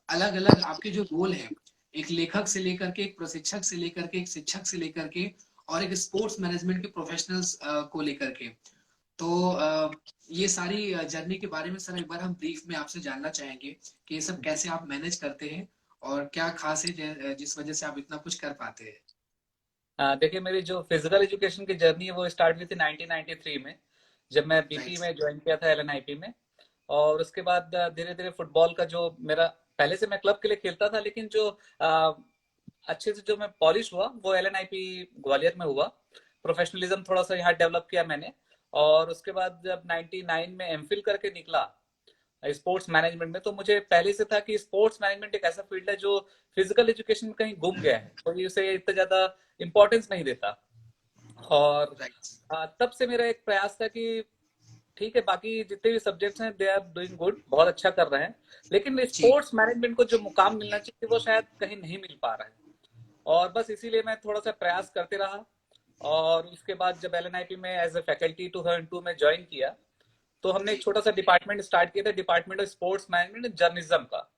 अलग अलग आपके जो रोल है, एक लेखक से लेकर के, एक प्रशिक्षक से लेकर के, एक शिक्षक से लेकर के, और एक स्पोर्ट्स मैनेजमेंट के प्रोफेशनल्स को लेकर के। तो ये सारी जर्नी के बारे में सर एक बार हम ब्रीफ में आपसे जानना चाहेंगे कि ये सब कैसे आप मैनेज करते हैं और क्या खास है जिस वजह से आप इतना कुछ कर पाते हैं। देखिए, मेरी जो फिजिकल एजुकेशन की जर्नी है वो स्टार्ट हुई थी 1993 में, जब मैं बीपी राइट। में ज्वाइन किया था, एलएनआईपी में। और उसके बाद धीरे धीरे फुटबॉल का जो मेरा, पहले से मैं क्लब के लिए खेलता था, लेकिन जो अ, अच्छे से जो मैं पॉलिश हुआ वो एलएनआईपी ग्वालियर में हुआ। प्रोफेशनलिज्म थोड़ा सा यहाँ डेवलप किया मैंने। और उसके बाद जब 99 में एमफिल करके निकला स्पोर्ट्स मैनेजमेंट में, तो मुझे पहले से था कि स्पोर्ट्स मैनेजमेंट एक ऐसा फील्ड है जो फिजिकल एजुकेशन में कहीं गुम गया है, कोई उसे इतना ज्यादा इंपॉर्टेंस नहीं देता। और राइट। तब से मेरा एक प्रयास था कि ठीक है, बाकी जितने भी सब्जेक्ट्स हैं दे आर डूइंग गुड, बहुत अच्छा कर रहे हैं, लेकिन जी। स्पोर्ट्स मैनेजमेंट को जो मुकाम मिलना चाहिए वो शायद कहीं नहीं मिल पा रहा है। और बस इसीलिए मैं थोड़ा सा प्रयास करते रहा। और उसके बाद जब एलएनआईपी में एज ए फैकल्टी 2002 में ज्वाइन किया, तो हमने एक जी। छोटा सा डिपार्टमेंट स्टार्ट किया था, department of sports management journalism का।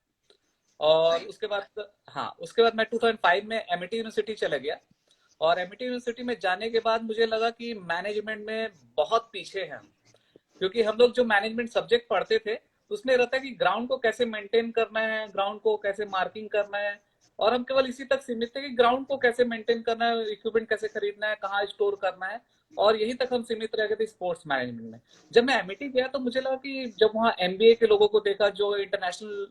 और राइट। उसके बाद, हाँ, उसके बाद मैं 2005 में एमिटी यूनिवर्सिटी चला गया। और एमिटी यूनिवर्सिटी में जाने के बाद मुझे लगा कि मैनेजमेंट में बहुत पीछे हैं हम, क्योंकि हम लोग जो मैनेजमेंट सब्जेक्ट पढ़ते थे उसमें रहता है कि ग्राउंड को कैसे मेंटेन करना है, ग्राउंड को कैसे मार्किंग करना है। और हम केवल इसी तक सीमित थे कि ग्राउंड को कैसे मेंटेन करना है, इक्विपमेंट कैसे खरीदना है, कहाँ स्टोर करना है। और यही तक हम सीमित रह गए थे स्पोर्ट्स मैनेजमेंट में। जब मैं एमिटी गया तो मुझे लगा कि जब वहाँ एमबीए के लोगों को देखा, जो इंटरनेशनल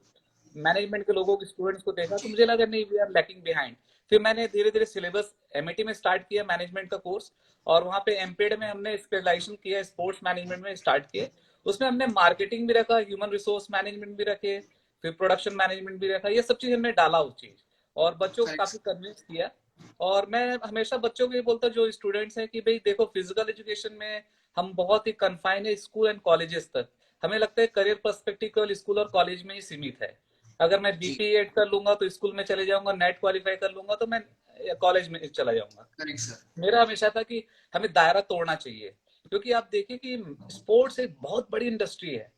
मैनेजमेंट के लोगों के स्टूडेंट्स को देखा, तो मुझे लगा नहीं, वी आर लैकिंग बिहाइंड। फिर मैंने धीरे धीरे सिलेबस एमआईटी में स्टार्ट किया, मैनेजमेंट का कोर्स। और वहाँ पे एमपेड में हमने स्पेशलाइजेशन किया, स्पोर्ट्स मैनेजमेंट में स्टार्ट किए। उसमें हमने मार्केटिंग भी रखा, ह्यूमन रिसोर्स मैनेजमेंट भी रखे, फिर प्रोडक्शन मैनेजमेंट भी रखा, ये सब चीज हमने डाला उस चीज। और बच्चों को काफी करेक्ट। कन्विंस किया। और मैं हमेशा बच्चों को ये बोलता हूँ, जो स्टूडेंट्स हैं, कि भाई देखो, फिजिकल एजुकेशन में हम बहुत ही कन्फाइन है स्कूल एंड कॉलेजेस तक। हमें लगता है करियर पर्सपेक्टिव केवल स्कूल और कॉलेज में ही सीमित है। अगर मैं जी। बीपी एड कर लूंगा तो स्कूल में चले जाऊंगा, नेट क्वालिफाई कर लूंगा तो मैं कॉलेज में चला जाऊंगा। Correct sir. मेरा हमेशा था कि हमें दायरा तोड़ना चाहिए, क्योंकि आप देखिए कि स्पोर्ट्स एक बहुत बड़ी इंडस्ट्री है।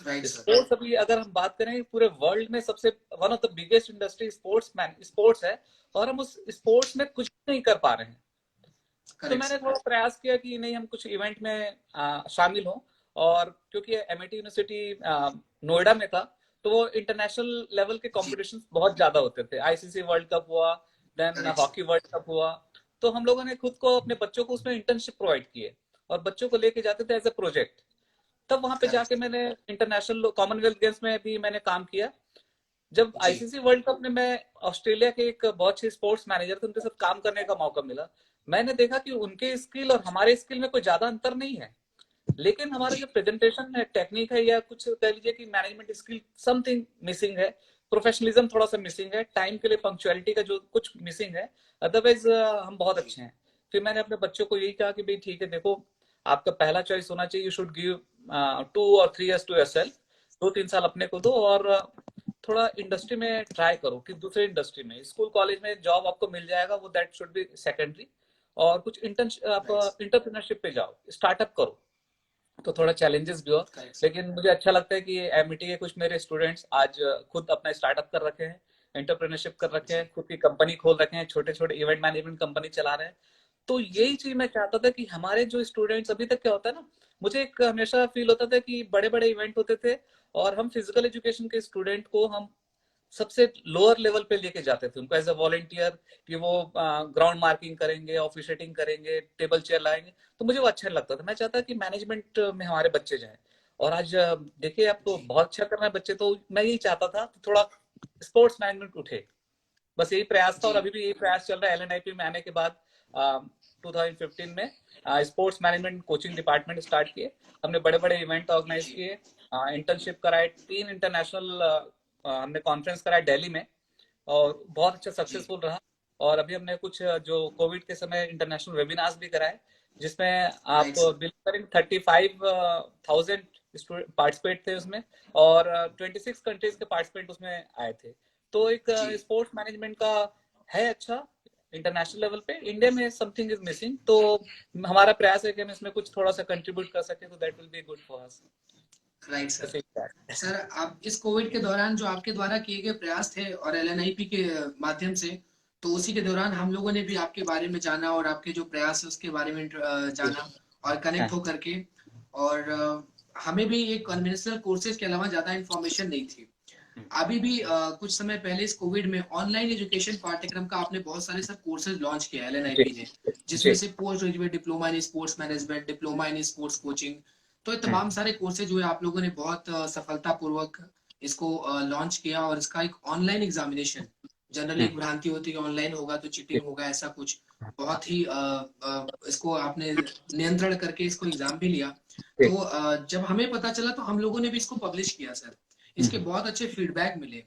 Right sir. स्पोर्ट्स अभी अगर हम बात करें, पूरे वर्ल्ड में सबसे one of the biggest industry sports है। और हम उस स्पोर्ट्स में कुछ नहीं कर पा रहे हैं। तो करेक्ट मैंने सर। थोड़ा प्रयास किया कि नहीं, हम कुछ इवेंट में शामिल हों। और क्योंकि एमआईटी यूनिवर्सिटी नोएडा में था, तो वो इंटरनेशनल लेवल के जी। कॉम्पिटिशन बहुत ज्यादा होते थे। आईसीसी वर्ल्ड कप हुआ, then correct sir. Hockey world cup हुआ। तो हम लोगों ने खुद को, अपने बच्चों को उसमें इंटर्नशिप प्रोवाइड किए, और बच्चों को लेके जाते थे एज ए प्रोजेक्ट। तब वहां पे जाके करेक्ट। मैंने इंटरनेशनल कॉमनवेल्थ गेम्स में भी मैंने काम किया। जब जी। आईसीसी वर्ल्ड कप में मैं ऑस्ट्रेलिया के एक बहुत अच्छे स्पोर्ट्स मैनेजर थे, उनके साथ काम करने का मौका मिला। मैंने देखा कि उनके स्किल और हमारे स्किल में कोई ज्यादा अंतर नहीं है, लेकिन हमारा जो जी। प्रेजेंटेशन है, टेक्निक है, या कुछ कह लीजिए कि मैनेजमेंट स्किल समथिंग मिसिंग है, प्रोफेशनलिज्म थोड़ा सा मिसिंग है, टाइम के लिए पंक्चुअलिटी का जो कुछ मिसिंग है। अदरवाइज हम बहुत जी। अच्छे हैं। फिर मैंने अपने बच्चों को यही कहा कि भाई ठीक है, देखो, आपका पहला चॉइस होना चाहिए, यू शुड गिव 2 और 3 years टू योरसेल्फ। 2-3 साल अपने को दो, और थोड़ा इंडस्ट्री में ट्राई करो, कि दूसरे इंडस्ट्री में, स्कूल कॉलेज में जॉब आपको मिल जाएगा, वो दैट शुड बी सेकेंडरी। और कुछ इंटर्न आप राइट। इंटरप्रेन्योरशिप पे जाओ, स्टार्टअप करो। तो थोड़ा चैलेंजेस भी हो, करेक्ट सर। लेकिन मुझे अच्छा लगता है कि एमईटी के कुछ मेरे स्टूडेंट्स आज खुद अपना स्टार्टअप कर रखे हैं, एंटरप्रेन्योरशिप कर रखे हैं, जी। खुद की कंपनी खोल रखे हैं, छोटे छोटे इवेंट मैनेजमेंट कंपनी चला रहे हैं। तो जी। यही चीज मैं चाहता था कि हमारे जो स्टूडेंट्स, अभी तक क्या होता है ना, मुझे एक हमेशा फील होता था कि बड़े बड़े इवेंट होते थे, और हम फिजिकल एजुकेशन के स्टूडेंट को हम सबसे लोअर लेवल पे लेके जाते थे, उनको एज ए वॉलेंटियर, कि वो ग्राउंड मार्किंग करेंगे, ऑफिशिएटिंग करेंगे, टेबल चेयर लाएंगे। तो मुझे वो अच्छा नहीं लगता था। मैं चाहता कि मैनेजमेंट में हमारे बच्चे जाएं। और आज देखिए, आप तो जी। बहुत अच्छा कर रहे हैं बच्चे, तो मैं यही चाहता था कि थोड़ा स्पोर्ट्स मैनेजमेंट उठे। बस यही प्रयास था, और जी। अभी भी यही प्रयास चल रहा है। एलएनआईपी में आने के बाद 2015 में sports management coaching department start किए। हमने बड़े बड़े इवेंट ऑर्गेनाइज जी। किए, इंटर्नशिप कराए, 3 इंटरनेशनल हमने कॉन्फ्रेंस कराए दिल्ली में, और बहुत अच्छा जी। सक्सेसफुल रहा। और अभी हमने कुछ जो कोविड के समय इंटरनेशनल वेबिनार्स भी कराए, जिसमें आप राइट सर। बिलीव करेंगे 35,000 पार्टिसिपेट थे उसमें। और 26 कंट्रीज के पार्टिसिपेंट उसमें आए थे। तो एक जी। स्पोर्ट्स मैनेजमेंट का है अच्छा इंटरनेशनल लेवल पे। इंडिया में समथिंग इज मिसिंग, तो हमारा प्रयास है कि हम इसमें कुछ थोड़ा सा कंट्रीब्यूट कर सके, तो that will be good for us. Right sir. ऐसे ही है। सर आप इस कोविड के दौरान जो आपके द्वारा किए गए प्रयास थे और एलएनआईपी के माध्यम से, तो उसी के दौरान हम लोगों ने भी आपके बारे में जाना और आपके जो प्रयास है उसके बारे में जाना और कनेक्ट हाँ, होकर के। और हमें भी एक कन्वेंशनल कोर्सेज के अलावा ज्यादा इन्फॉर्मेशन नहीं थी। अभी भी कुछ समय पहले इस कोविड में ऑनलाइन एजुकेशन पाठ्यक्रम का आपने बहुत सारे सर कोर्सेज लॉन्च किया जी एलएनआईपी ने, जिसमें जी। से post graduate diploma in sports management, diploma in sports coaching, तो ये हम्म, तमाम सारे कोर्सेज जो है आप लोगों ने बहुत सफलतापूर्वक इसको लॉन्च किया। और इसका एक ऑनलाइन एग्जामिनेशन, जनरली हम्म, एक भ्रांति होती है कि ऑनलाइन होगा तो जी, चीटिंग होगा, ऐसा कुछ बहुत ही इसको आपने नियंत्रण करके इसको एग्जाम भी लिया। जी, तो जब हमें पता चला तो हम लोगों ने भी इसको पब्लिश किया सर। इसके हम्म, बहुत अच्छे फीडबैक मिले।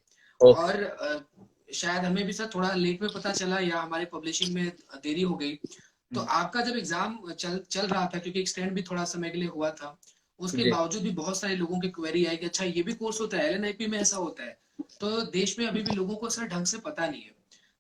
ओके, और शायद हमें भी सर थोड़ा लेट में पता चला या हमारे पब्लिशिंग में देरी हो गई। तो हम्म, आपका जब एग्जाम चल चल रहा था, क्योंकि एक्सटेंड भी थोड़ा समय के लिए हुआ था, उसके जी बावजूद भी बहुत सारे लोगों की क्वेरी आई कि अच्छा ये भी कोर्स होता है, एलएनआईपी में ऐसा होता है। तो देश में अभी भी लोगों को सर ढंग से पता नहीं है।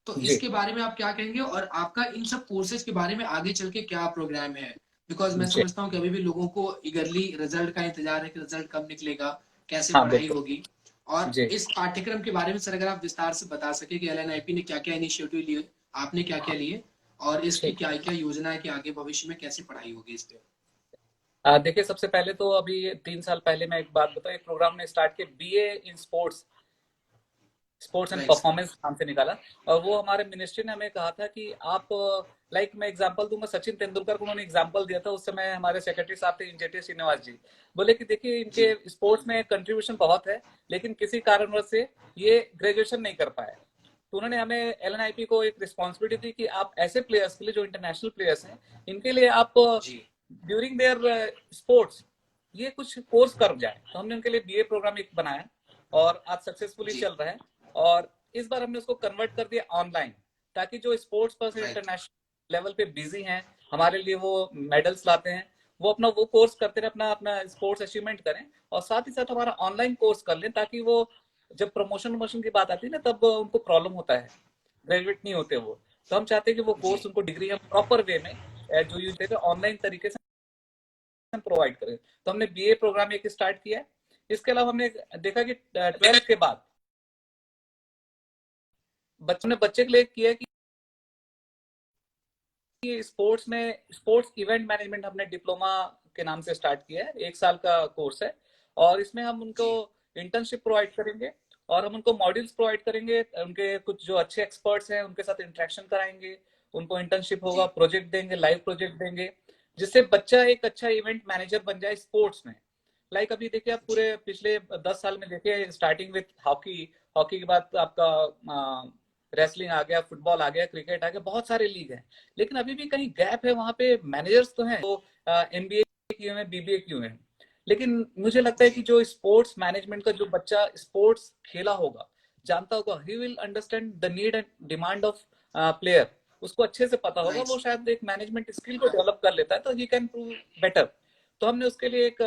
तो जी इसके बारे में आप क्या कहेंगे और आपका इन सब कोर्सेज के बारे में आगे चल के क्या प्रोग्राम है? बिकॉज मैं जी। समझता हूँ कि अभी भी लोगों को इगरली रिजल्ट का इंतजार है कि रिजल्ट कब निकलेगा, कैसे हाँ पढ़ाई बिल्कुल। होगी। और जी इस पाठ्यक्रम के बारे में सर अगर आप विस्तार से बता सके कि एलएनआईपी ने क्या क्या इनिशिएटिव लिए, आपने क्या क्या लिए, और इसकी ठीक। क्या क्या योजना है कि आगे भविष्य में कैसे पढ़ाई होगी इस पे? देखिए, सबसे पहले तो अभी 3 साल पहले मैं एक बात बताऊं, एक प्रोग्राम ने स्टार्ट किया, BA in sports, sports and right sir. Performance नाम से निकाला। और वो हमारे मिनिस्ट्री ने हमें कहा था कि आप, लाइक मैं एग्जांपल दूंगा, सचिन तेंदुलकर को उन्होंने एग्जांपल दिया था, उस समय हमारे सेक्रेटरी साहब थे इंजेटी श्रीनिवास जी। बोले कि देखिए, जी इनके स्पोर्ट्स में कंट्रीब्यूशन बहुत है, लेकिन किसी कारणवश से ये ग्रेजुएशन नहीं कर पाए। तो उन्होंने हमें एलएनआईपी को एक रिस्पॉन्सिबिलिटी दी कि आप ऐसे प्लेयर्स के लिए, जो इंटरनेशनल प्लेयर्स हैं, इनके लिए आप जी ड्यूरिंग देयर स्पोर्ट्स ये कुछ कोर्स कर जाए। तो हमने उनके लिए बीए प्रोग्राम एक बनाया और आज सक्सेसफुली जी। चल रहा है। और इस बार हमने उसको कन्वर्ट कर दिया ऑनलाइन, ताकि जो sports person right. International level पे बिजी हैं, हमारे लिए वो मेडल्स लाते हैं, वो अपना वो कोर्स करते रहे, अपना अपना स्पोर्ट्स अचीवमेंट करें, और साथ ही साथ हमारा ऑनलाइन कोर्स कर लें, ताकि वो जब प्रमोशन वमोशन की बात आती है ना, तब उनको प्रॉब्लम होता है, ग्रेजुएट नहीं होते वो। तो हम चाहते हैं कि वो जी कोर्स उनको डिग्री हम प्रॉपर वे में जो यूज देते ऑनलाइन तरीके से हम प्रोवाइड करें। तो हमने बीए प्रोग्राम एक स्टार्ट किया है। इसके अलावा हमने देखा कि 12th के बाद बच्चों ने बच्चे के लिए किया कि स्पोर्ट्स में स्पोर्ट्स इवेंट मैनेजमेंट हमने डिप्लोमा के नाम से स्टार्ट किया है, 1 साल का कोर्स है। और इसमें हम उनको जी इंटर्नशिप प्रोवाइड करेंगे, और हम उनको मॉड्यूल्स प्रोवाइड करेंगे, उनके कुछ जो अच्छे एक्सपर्ट्स हैं उनके साथ इंटरेक्शन कराएंगे, उनको इंटर्नशिप होगा, जी प्रोजेक्ट देंगे, लाइव प्रोजेक्ट देंगे, जिससे बच्चा एक अच्छा इवेंट मैनेजर बन जाए स्पोर्ट्स में। लाइक अभी देखिए, आप जी पूरे पिछले 10 साल में देखिए, स्टार्टिंग विथ हॉकी, हॉकी के बाद आपका रेसलिंग आ गया, फुटबॉल आ गया, क्रिकेट आ गया, बहुत सारे लीग हैं। लेकिन अभी भी कहीं गैप है, वहां पे मैनेजर्स तो हैं, तो एमबीए किए हुए हैं, बीबीए किए हुए हैं, लेकिन मुझे लगता है कि जी जो स्पोर्ट्स मैनेजमेंट का जो बच्चा स्पोर्ट्स खेला होगा, जानता होगा, he will understand the need and demand of player, उसको अच्छे से पता होगा, राइट वो शायद एक मैनेजमेंट स्किल को डेवलप कर लेता है, तो ही कैन प्रूव बेटर। तो हमने उसके लिए एक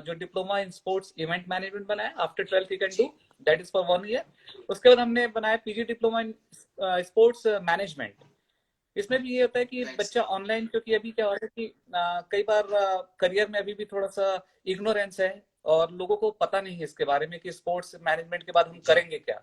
जो diploma in sports event management बनाया, after 12th he can do, जी दैट इज फॉर 1 ईयर। उसके बाद हमने बनाया PG diploma in sports management. इसमें भी ये होता है कि राइट बच्चा सर। ऑनलाइन, क्योंकि अभी क्या हो रहा है कि कई बार करियर में अभी भी थोड़ा सा इग्नोरेंस है, और लोगों को पता नहीं है इसके बारे में कि स्पोर्ट्स मैनेजमेंट के बाद हम जी करेंगे क्या।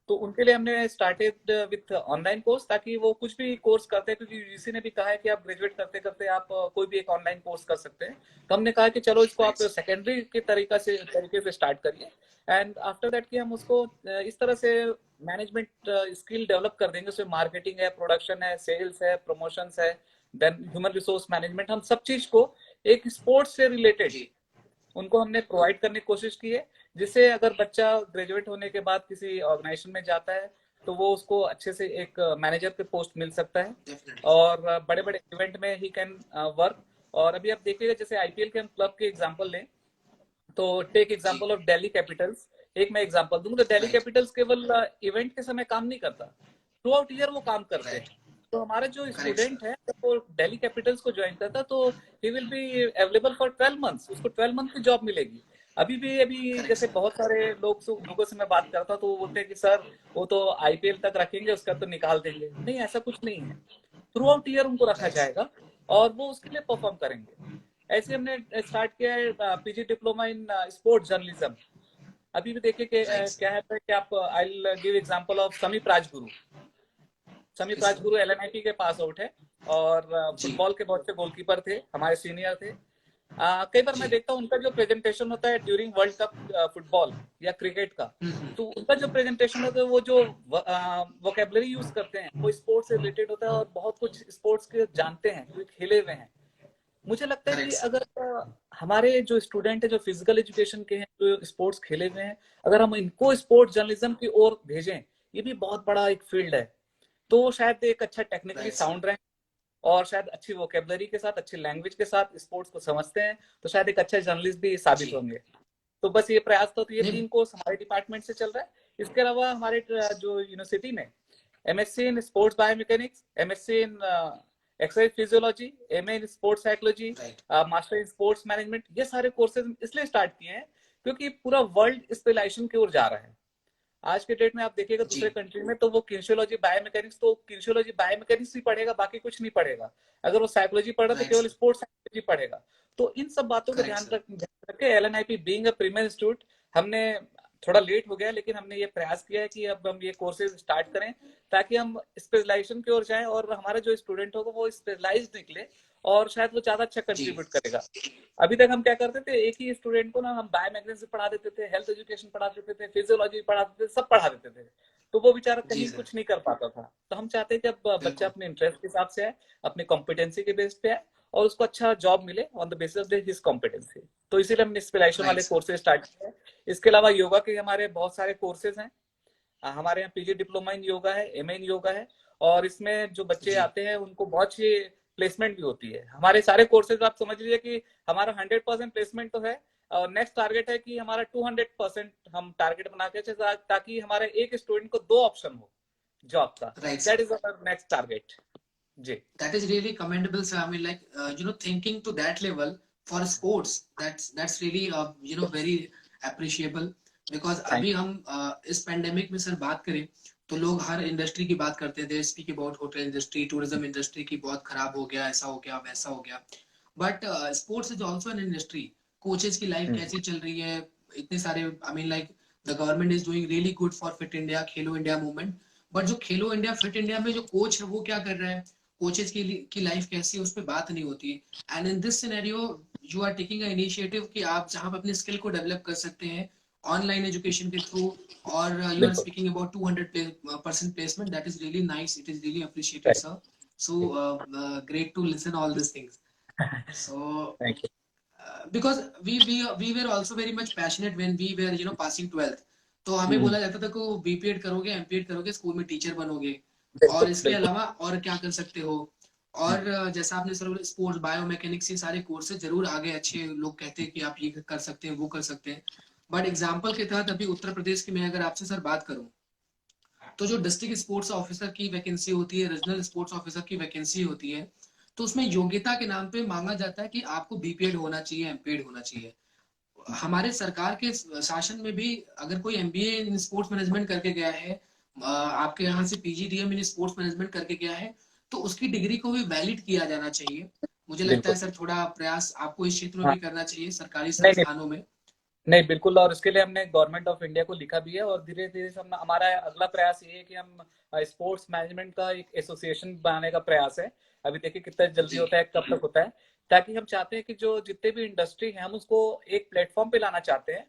तो उनके लिए हमने स्टार्टेड विथ ऑनलाइन कोर्स, ताकि वो कुछ भी कोर्स करते हैं, क्योंकि यूजीसी ने भी कहा है कि आप ग्रेजुएट करते करते आप कोई भी एक ऑनलाइन कोर्स कर सकते हैं। तो हमने कहा कि चलो इसको राइट आप सर। सेकेंडरी के तरीके से स्टार्ट करिए, एंड आफ्टर दैट कि हम उसको इस तरह से मैनेजमेंट स्किल डेवलप कर देंगे, उसमें मार्केटिंग है, प्रोडक्शन है, सेल्स है, प्रमोशंस है, देन ह्यूमन रिसोर्स मैनेजमेंट, हम सब चीज को एक स्पोर्ट्स से रिलेटेड जी उनको हमने प्रोवाइड करने की कोशिश की है, जिससे अगर बच्चा ग्रेजुएट होने के बाद किसी ऑर्गेनाइजेशन में जाता है, तो वो उसको अच्छे से एक मैनेजर पे पोस्ट मिल सकता है, डेफिनेटली। और बड़े बड़े इवेंट में ही कैन वर्क। और अभी आप देखिएगा, जैसे आईपीएल के हम क्लब के एग्जांपल लें, तो take the example of Delhi Capitals. एक मैं एग्जांपल दूंगा, तो दिल्ली राइट कैपिटल्स केवल इवेंट के समय काम नहीं करता, थ्रू आउट ईयर वो काम करते हैं। राइट। तो हमारा जो करेक्ट स्टूडेंट सर। है, जब वो दिल्ली कैपिटल्स को ज्वाइन करता, तो he will be available for 12 months, उसको 12 मंथ की जॉब मिलेगी। अभी करेक्ट जैसे सर। बहुत सारे लोगों से मैं बात करता हूँ, तो वो बोलते हैं कि सर, वो तो आईपीएल तक रखेंगे, उसका तो निकाल देंगे। नहीं, ऐसा कुछ नहीं है, थ्रू आउट ईयर उनको रखा राइट सर। जाएगा, और वो उसके लिए परफॉर्म करेंगे। ऐसे हमने स्टार्ट किया है PG diploma in sports journalism. अभी भी देखिए कि राइट क्या है कि आप, I will give example of समीप राजगुरु। समीप सर। राजगुरु एलएनआईटी के पास आउट है, और जी। फुटबॉल के बहुत अच्छे गोलकीपर थे, हमारे सीनियर थे। कई बार मैं जी। देखता हूँ उनका जो प्रेजेंटेशन होता है ड्यूरिंग वर्ल्ड कप फुटबॉल या क्रिकेट का, हम्म। तो उनका जो प्रेजेंटेशन होता है वो जो वोकेबलरी यूज करते हैं वो स्पोर्ट्स से रिलेटेड होता है, और बहुत कुछ स्पोर्ट्स के जानते हैं क्योंकि खेले हुए हैं। मुझे लगता है कि करेक्ट सर। अगर हमारे जो स्टूडेंट है जो फिजिकल एजुकेशन के हैं, जो स्पोर्ट्स खेले हुए हैं, अगर हम इनको स्पोर्ट्स जर्नलिज्म की ओर भेजें, ये भी बहुत बड़ा एक फील्ड है, तो शायद एक अच्छा टेक्निकली राइट सर। साउंड रहे, और शायद अच्छी वोकेबलरी के साथ, अच्छी लैंग्वेज के साथ स्पोर्ट्स को समझते हैं, तो शायद एक अच्छा जर्नलिस्ट भी साबित जी। होंगे। तो बस ये प्रयास, तो ये नहीं। 3 कोर्स हमारे डिपार्टमेंट से चल रहा है। इसके अलावा हमारे जो यूनिवर्सिटी में MSc in sports biomechanics, MSc in exercise physiology, MA in sports psychology, right. Master in sports management, ये सारे कोर्सेज इसलिए स्टार्ट किए हैं क्योंकि पूरा वर्ल्ड स्पेशलाइजेशन की ओर जा रहा है। आज के डेट में आप देखिएगा जी। दूसरे कंट्री में तो वो किनेशियोलॉजी बायोमैकेनिक्स, तो किनेशियोलॉजी बायोमैकेनिक्स ही पढ़ेगा, बाकी कुछ नहीं पढ़ेगा। अगर वो साइकोलॉजी पढ़ रहा तो राइट केवल सर। स्पोर्ट्स साइकोलॉजी पढ़ेगा। तो इन सब बातों को करेक्ट सर। ध्यान रख के एलएनआईपी बीइंग अ प्रीमियर इंस्टीट्यूट, हमने थोड़ा लेट हो गया लेकिन हमने ये प्रयास किया है कि अब हम ये कोर्सेज स्टार्ट करें, ताकि हम स्पेशलाइजेशन की ओर जाएं और हमारा जो स्टूडेंट होगा वो स्पेशलाइज्ड निकले, और शायद वो ज्यादा अच्छा जी। कंट्रीब्यूट करेगा। अभी तक हम क्या करते थे, एक ही स्टूडेंट को ना हम बायोमैकेनिक्स पढ़ा देते थे, हेल्थ एजुकेशन पढ़ा देते थे, फिजियोलॉजी पढ़ा देते थे, सब पढ़ा देते थे, तो वो बेचारा जी कहीं सर। कुछ नहीं कर पाता था। तो हम चाहते हैं कि अब बच्चा बिल्कुल। अपने इंटरेस्ट के हिसाब से आए, अपने कॉम्पिटेंसी के बेस पे आए, और उसको अच्छा जॉब मिले on the basis of his competency. तो इसीलिए हमने स्पेशलाइजेशन राइट वाले सर। कोर्सेज स्टार्ट किए हैं। इसके अलावा योगा के हमारे बहुत सारे कोर्सेज हैं। हमारे यहाँ पीजी डिप्लोमा इन योगा है, एमए इन योगा है, और इसमें जो बच्चे जी। आते हैं उनको बहुत सी प्लेसमेंट भी होती है। हमारे सारे कोर्सेज आप समझ लीजिए कि हमारा 100% प्लेसमेंट तो है, और नेक्स्ट टारगेट है कि हमारा 200% हम टारगेट बना के चले, ताकि हमारे एक स्टूडेंट को 2 ऑप्शन हो जॉब का। Right that sir. Is our next target. जी। That is really commendable, sir. I mean, like, thinking to that level for sports, that's really, very appreciable. Because thank अभी हम इस पेंडेमिक में sir बात करें, तो लोग हर इंडस्ट्री की बात करते थे, speak about hotel industry, tourism industry की बहुत खराब हो गया, ऐसा हो गया, वैसा हो गया। But sports is also an industry. Coaches की लाइफ यू। कैसी चल रही है, इतने सारे, I mean like, the government is doing really good for fit India, Khelo India movement. But जो खेलो इंडिया फिट इंडिया में जो कोच है वो क्या कर रहा है, कोचेस की लाइफ कैसी है, उस पर बात नहीं होती। And in this scenario you are taking a initiative कि आप जहां पर अपने स्किल को डेवलप कर सकते हैं ऑनलाइन एजुकेशन के थ्रू, और यू आर बिल्कुल। Speaking about 200% placement, that is really nice, it is really appreciated sir. So great to listen all this things. So thank you. because we were also very much passionate when we were passing 12th। तो हमें हम्म। बोला जाता था कि BPEd करोगे, MPEd करोगे, school में teacher बनोगे, और बिल्कुल इसके बिल्कुल। अलावा और क्या कर सकते हो। और जैसा आपने सर स्पोर्ट्स बायोमैकेनिक्स, ये सारे कोर्सेज जरूर आगे अच्छे लोग कहते हैं कि आप ये कर सकते हैं, वो कर सकते हैं। बट एग्जाम्पल के तहत अभी उत्तर प्रदेश की मैं अगर आपसे सर बात करूं, तो जो डिस्ट्रिक्ट स्पोर्ट्स ऑफिसर की वैकेंसी होती है, रीजनल स्पोर्ट्स ऑफिसर की वैकेंसी होती है, तो उसमें योग्यता के नाम पे मांगा जाता है कि आपको बीपीएड होना चाहिए, एमपीएड होना चाहिए। हमारे सरकार के शासन में भी अगर कोई एमबीए इन स्पोर्ट्स मैनेजमेंट करके गया है, आपके यहाँ से पीजीडीएम इन स्पोर्ट्स मैनेजमेंट करके गया है, तो उसकी डिग्री को भी वैलिड किया जाना चाहिए। मुझे लगता है बिल्कुल। सर थोड़ा प्रयास आपको इस क्षेत्र में हाँ। भी करना चाहिए सरकारी नहीं नहीं। संस्थानों में। नहीं बिल्कुल, और इसके लिए हमने गवर्नमेंट ऑफ इंडिया को लिखा भी है, और धीरे धीरे हम, हमारा अगला प्रयास ये है कि हम स्पोर्ट्स मैनेजमेंट का एक एसोसिएशन बनाने का प्रयास है। अभी देखिए कितना जल्दी जी। होता है, कब तक होता है, ताकि हम चाहते हैं कि जो जितने भी इंडस्ट्री है हम उसको एक प्लेटफॉर्म पे लाना चाहते हैं,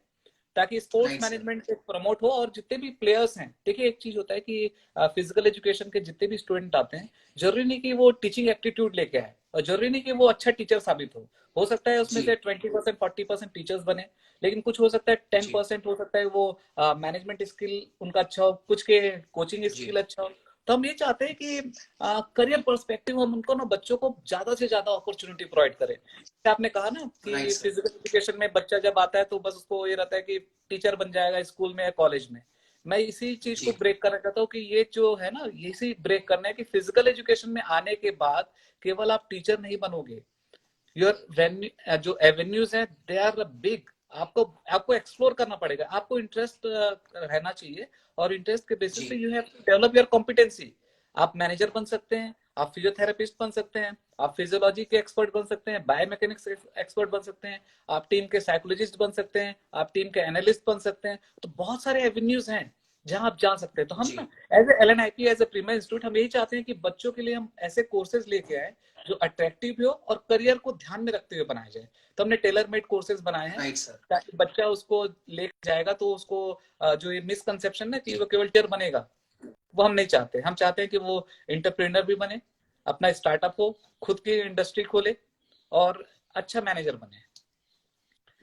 ताकि sports right sir. Management promote हो। और जितने भी प्लेयर्स हैं, देखिए एक चीज होता है कि फिजिकल एजुकेशन के जितने भी स्टूडेंट आते हैं, जरूरी नहीं कि वो टीचिंग एप्टीट्यूड लेके आए, और जरूरी नहीं कि वो अच्छा टीचर साबित हो सकता है उसमें जी। से 20% 40% टीचर्स बने, लेकिन कुछ हो सकता है टेन जी। परसेंट हो सकता है वो मैनेजमेंट स्किल उनका अच्छा हो, कुछ के कोचिंग जी। स्किल अच्छा हो। तो हम ये चाहते हैं कि करियर पर्सपेक्टिव हम उनको ना, बच्चों को ज्यादा से ज्यादा अपॉर्चुनिटी प्रोवाइड करें। आपने कहा ना राइट कि सर। फिजिकल एजुकेशन में बच्चा जब आता है तो बस उसको ये रहता है कि टीचर बन जाएगा स्कूल में या कॉलेज में। मैं इसी चीज को जी। ब्रेक करना चाहता हूँ कि ये जो है ना, इसी ब्रेक करना है कि फिजिकल एजुकेशन में आने के बाद केवल आप टीचर नहीं बनोगे, योर जो एवेन्यूज है दे आर बिग। आपको आपको एक्सप्लोर करना पड़ेगा, आपको इंटरेस्ट रहना चाहिए, और इंटरेस्ट के बेसिस जी। पे you have to develop your competency. आप मैनेजर बन सकते हैं, आप फिजियोथेरेपिस्ट बन सकते हैं, आप फिजियोलॉजी के एक्सपर्ट बन सकते हैं, बायोमैकेनिक्स एक्सपर्ट बन सकते हैं, आप टीम के साइकोलॉजिस्ट बन सकते हैं, आप टीम के एनालिस्ट बन सकते हैं। तो बहुत सारे एवेन्यूज हैं जहां आप जा सकते हैं। तो हम जी ना as a LNIP, as a premier institute, हम यही चाहते हैं कि बच्चों के लिए हम ऐसे कोर्सेज लेके आए जो अट्रैक्टिव भी हो और करियर को ध्यान में रखते हुए बनाए जाए। तो हमने टेलर मेड कोर्सेज बनाए हैं राइट सर। ताकि बच्चा उसको लेके जाएगा तो उसको जो ये मिसकंसेप्शन है कि जी वो केवल टीचर बनेगा, वो हम नहीं चाहते। हम चाहते हैं कि वो इंटरप्रेन्योर भी बने, अपना स्टार्टअप हो, खुद की इंडस्ट्री खोले और अच्छा मैनेजर बने।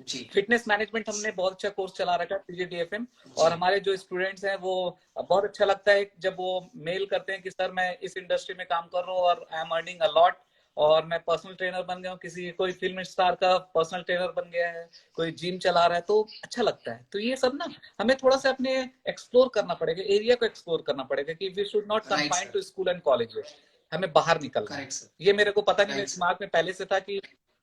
जी फिटनेस मैनेजमेंट हमने बहुत अच्छा कोर्स चला रखा है PGDFM, जी और हमारे जो स्टूडेंट्स हैं वो बहुत अच्छा लगता है जब वो मेल करते हैं कि सर मैं इस इंडस्ट्री में काम कर रहा हूँ और I am earning a lot, और मैं पर्सनल ट्रेनर बन गया हूँ, किसी कोई फिल्म स्टार का पर्सनल ट्रेनर बन गया है, कोई जिम चला रहा है, तो अच्छा लगता है। तो ये सब ना हमें थोड़ा सा अपने एक्सप्लोर करना पड़ेगा, एरिया को एक्सप्लोर करना पड़ेगा कि we should not right confine sir. To school and college, हमें बाहर निकलना है। Correct sir. ये मेरे को पता नहीं, मेरे राइट सर। दिमाग में पहले से था कि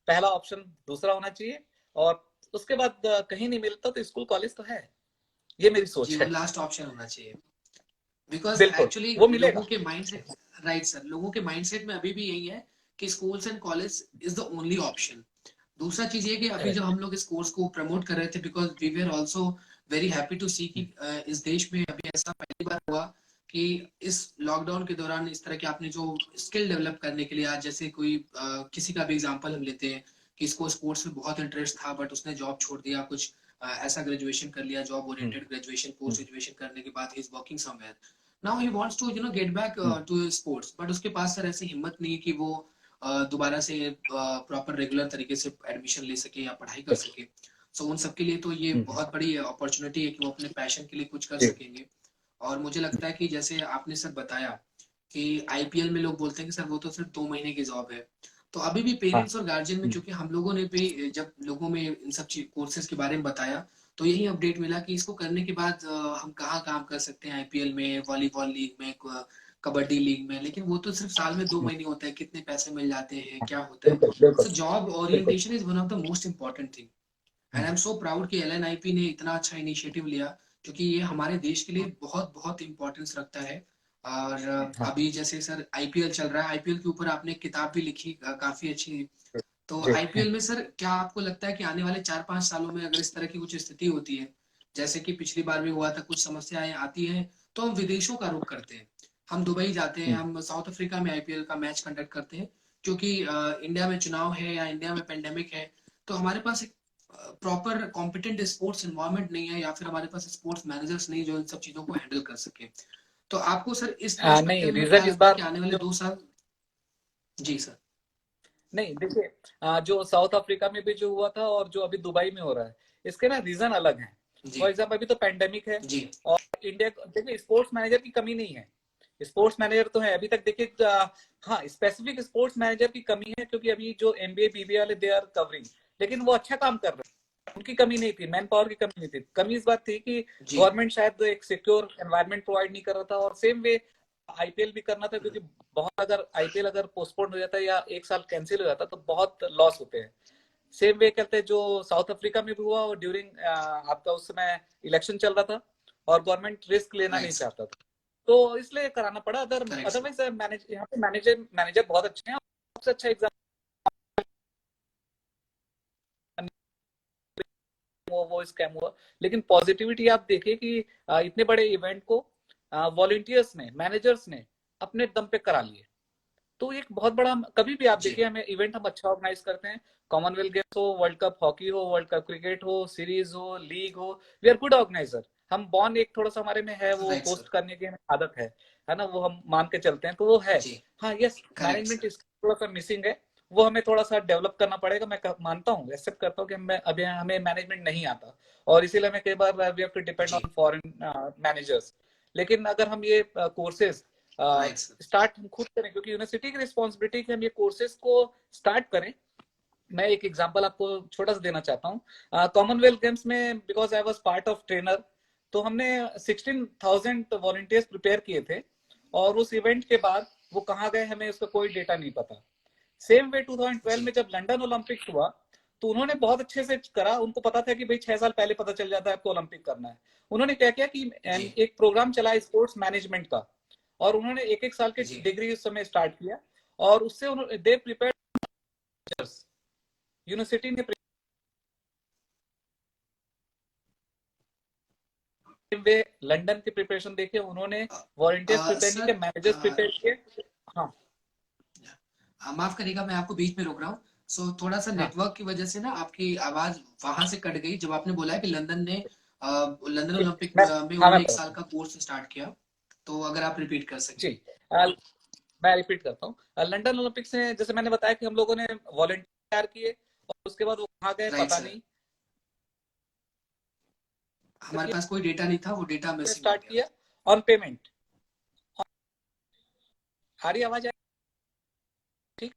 पहला ऑप्शन दूसरा होना चाहिए, और उसके बाद कहीं नहीं मिलता तो स्कूल कॉलेज तो है। ये मेरी जी, सोच वो है। लास्ट ऑप्शन होना चाहिए। बिकॉज बिल्कुल एक्चुअली वो लोगों मिलेगा। के माइंडसेट, राइट सर, लोगों के माइंडसेट में अभी भी यही है कि schools and college is the only option. दूसरा चीज ये कि अभी जब करेक्ट। हम लोग इस कोर्स को प्रमोट कर रहे थे, because we were also very happy to see कि इस देश में अभी ऐसा पहली बार हुआ कि इस लॉकडाउन के दौरान इस तरह के आपने जो स्किल डेवलप करने के लिए, आज जैसे कोई किसी का भी एग्जांपल हम लेते हैं कि इसको स्पोर्ट्स में बहुत इंटरेस्ट था बट उसने जॉब छोड़ दिया, कुछ ऐसा ग्रेजुएशन कर लिया, job oriented graduation, post graduation करने के बाद ही is working somewhere, now he wants to get back to sports, but उसके पास सर ऐसी हिम्मत नहीं है कि वो दोबारा से प्रॉपर रेगुलर तरीके से एडमिशन ले सके या पढ़ाई कर सके। सो उन सबके लिए तो ये बहुत बड़ी अपॉर्चुनिटी है कि वो अपने पैशन के लिए कुछ कर सकेंगे। और मुझे लगता है कि जैसे आपने सर बताया कि आईपीएल में लोग बोलते हैं कि सर वो तो सिर्फ 2 महीने की जॉब है, तो अभी भी हाँ। पेरेंट्स और गार्जियन में, चूंकि हम लोगों ने भी जब लोगों में इन सब कोर्सेज के बारे में बताया तो यही अपडेट मिला कि इसको करने के बाद हम कहाँ काम कर सकते हैं, आईपीएल में, वॉलीबॉल लीग में, कबड्डी लीग में, लेकिन वो तो सिर्फ साल में 2 महीने होता है, कितने पैसे मिल जाते हैं, क्या होता है। बिल्कुल बिल्कुल सो जॉब बिल्कुल। Orientation is one of the most important thing, and I am so proud कि एलएनआईपी ने इतना अच्छा इनिशिएटिव लिया, क्योंकि ये हमारे देश के लिए बहुत बहुत इंपॉर्टेंस रखता है। और हाँ अभी जैसे सर आईपीएल चल रहा है, आईपीएल के ऊपर आपने एक किताब भी लिखी, काफी अच्छी। तो जी। आईपीएल में सर क्या आपको लगता है कि आने वाले 4-5 सालों में अगर इस तरह की कुछ स्थिति होती है, जैसे कि पिछली बार भी हुआ था, कुछ समस्याएं आती हैं, तो हम विदेशों का रुख करते हैं, हम दुबई जाते हैं, हम साउथ अफ्रीका में आईपीएल का मैच कंडक्ट करते हैं, क्योंकि इंडिया में चुनाव है या इंडिया में पेंडेमिक है, तो हमारे पास एक प्रॉपर कॉम्पिटेंट स्पोर्ट्स एनवायरनमेंट नहीं है, या फिर हमारे पास स्पोर्ट्स मैनेजर्स नहीं जो इन सब चीजों को हैंडल कर सके। तो आपको सर इस नहीं, पर्सपेक्टिव में क्या रीजन इस लगता है बार कि आने वाले जो 2 साल। जी सर। नहीं देखिए, जो साउथ अफ्रीका में भी जो हुआ था और जो अभी दुबई में हो रहा है, इसके ना रीजन अलग हैं। जी फॉर एग्जाम्पल अभी तो पेंडेमिक है, जी और इंडिया, देखिए स्पोर्ट्स मैनेजर की कमी नहीं है, स्पोर्ट्स मैनेजर तो है अभी तक। देखिए हाँ, स्पेसिफिक स्पोर्ट्स मैनेजर की कमी है, क्योंकि अभी जो MBA BBA वाले दे आर कवरिंग, लेकिन वो अच्छा काम कर रहे हैं, उनकी कमी नहीं थी, मैन पावर की कमी नहीं थी। कमी इस बात थी कि जी गवर्नमेंट शायद एक सिक्योर एनवायरनमेंट प्रोवाइड नहीं कर रहा था, और सेम वे आईपीएल भी करना था, क्योंकि बहुत, अगर आईपीएल अगर पोस्टपोन हो जाता है या एक साल कैंसिल हो जाता तो बहुत लॉस होते हैं। सेम वे कहते हैं जो साउथ अफ्रीका में भी हुआ, और ड्यूरिंग आपका उस समय इलेक्शन चल रहा था और गवर्नमेंट रिस्क लेना राइट नहीं सर। चाहता था, तो इसलिए कराना पड़ा। Correct sir. अदरवाइज मैनेज यहाँ पे मैनेजर मैनेजर बहुत अच्छे हैं। सबसे अच्छा एग्जाम्पल वो स्कैम हुआ, लेकिन पॉजिटिविटी आप देखिए कि इतने बड़े इवेंट को वॉलंटियर्स ने, मैनेजर्स ने अपने दम पे करा लिए। तो एक बहुत बड़ा, कभी भी आप जी देखिए हमें इवेंट हम अच्छा ऑर्गेनाइज करते हैं, कॉमनवेल्थ गेम्स हो, वर्ल्ड कप हॉकी हो, वर्ल्ड कप क्रिकेट हो, सीरीज हो, लीग हो, वी आर गुड ऑर्गेनाइजर। हम बॉन्ड एक थोड़ा सा हमारे में है, वो राइट होस्ट सर। करने की हमें आदत है ना, वो हम मान के चलते हैं, तो वो है। जी हाँ यस, करेक्ट मैनेजमेंट सर। इस थोड़ा सा मिसिंग है, वो हमें थोड़ा सा डेवलप करना पड़ेगा। मैं मानता हूँ, एक्सेप्ट करता हूँ कि मैं अभी हमें मैनेजमेंट नहीं आता, और इसीलिए हमें कई बार वी हैव टू डिपेंड जी ऑन फॉरेन मैनेजर्स। लेकिन अगर हम ये कोर्सेज राइट सर। स्टार्ट हम खुद करें, क्योंकि यूनिवर्सिटी की रिस्पॉन्सिबिलिटी कि हम ये कोर्सेज को स्टार्ट करें। मैं एक एग्जांपल आपको छोटा सा देना चाहता हूँ। कॉमनवेल्थ गेम्स में, because I was part of trainer, तो हमने 16,000 वॉलंटियर्स प्रिपेयर किए थे, और उस इवेंट के बाद वो कहाँ गए हमें उसका कोई डेटा नहीं पता। सेम वे 2012 जी में जब लंदन ओलंपिक्स हुआ, तो उन्होंने बहुत अच्छे से करा, उनको पता था कि भाई 6 साल पहले पता चल जाता है आपको ओलंपिक करना है। उन्होंने क्या किया कि जी एक प्रोग्राम चला स्पोर्ट्स मैनेजमेंट का, और उन्होंने एक एक साल के जी डिग्री उस समय स्टार्ट किया, और उससे उन्होंने दे प्रिपेयर यूनिवर्सिटी ने वे लंदन की प्रिपरेशन देखी, उन्होंने वॉलंटियर्स प्रिपेयर नहीं सर किए, मैनेजर्स प्रिपेयर किए। हाँ माफ करिएगा, मैं आपको बीच में रोक रहा हूँ। थोड़ा सा हाँ नेटवर्क की वजह से ना आपकी आवाज वहां से कट गई जब आपने बोला है कि लंदन ने लंदन जी ओलंपिक मैं में हाँ उन्होंने मैं एक साल बताता हूँ का कोर्स स्टार्ट किया। तो अगर आप रिपीट कर सकें। जी। मैं रिपीट करता हूँ। लंदन ओलंपिक्स में जैसे मैंने बताया कि हम लोगों ने वॉलंटियर किए और उसके बाद वो कहाँ गए राइट पता सर, नहीं, हमारे पास कोई डेटा नहीं था, वो डेटा मिसिंग हो स्टार्ट गया। किया ऑन पेमेंट। आ रही आवाज? ठीक।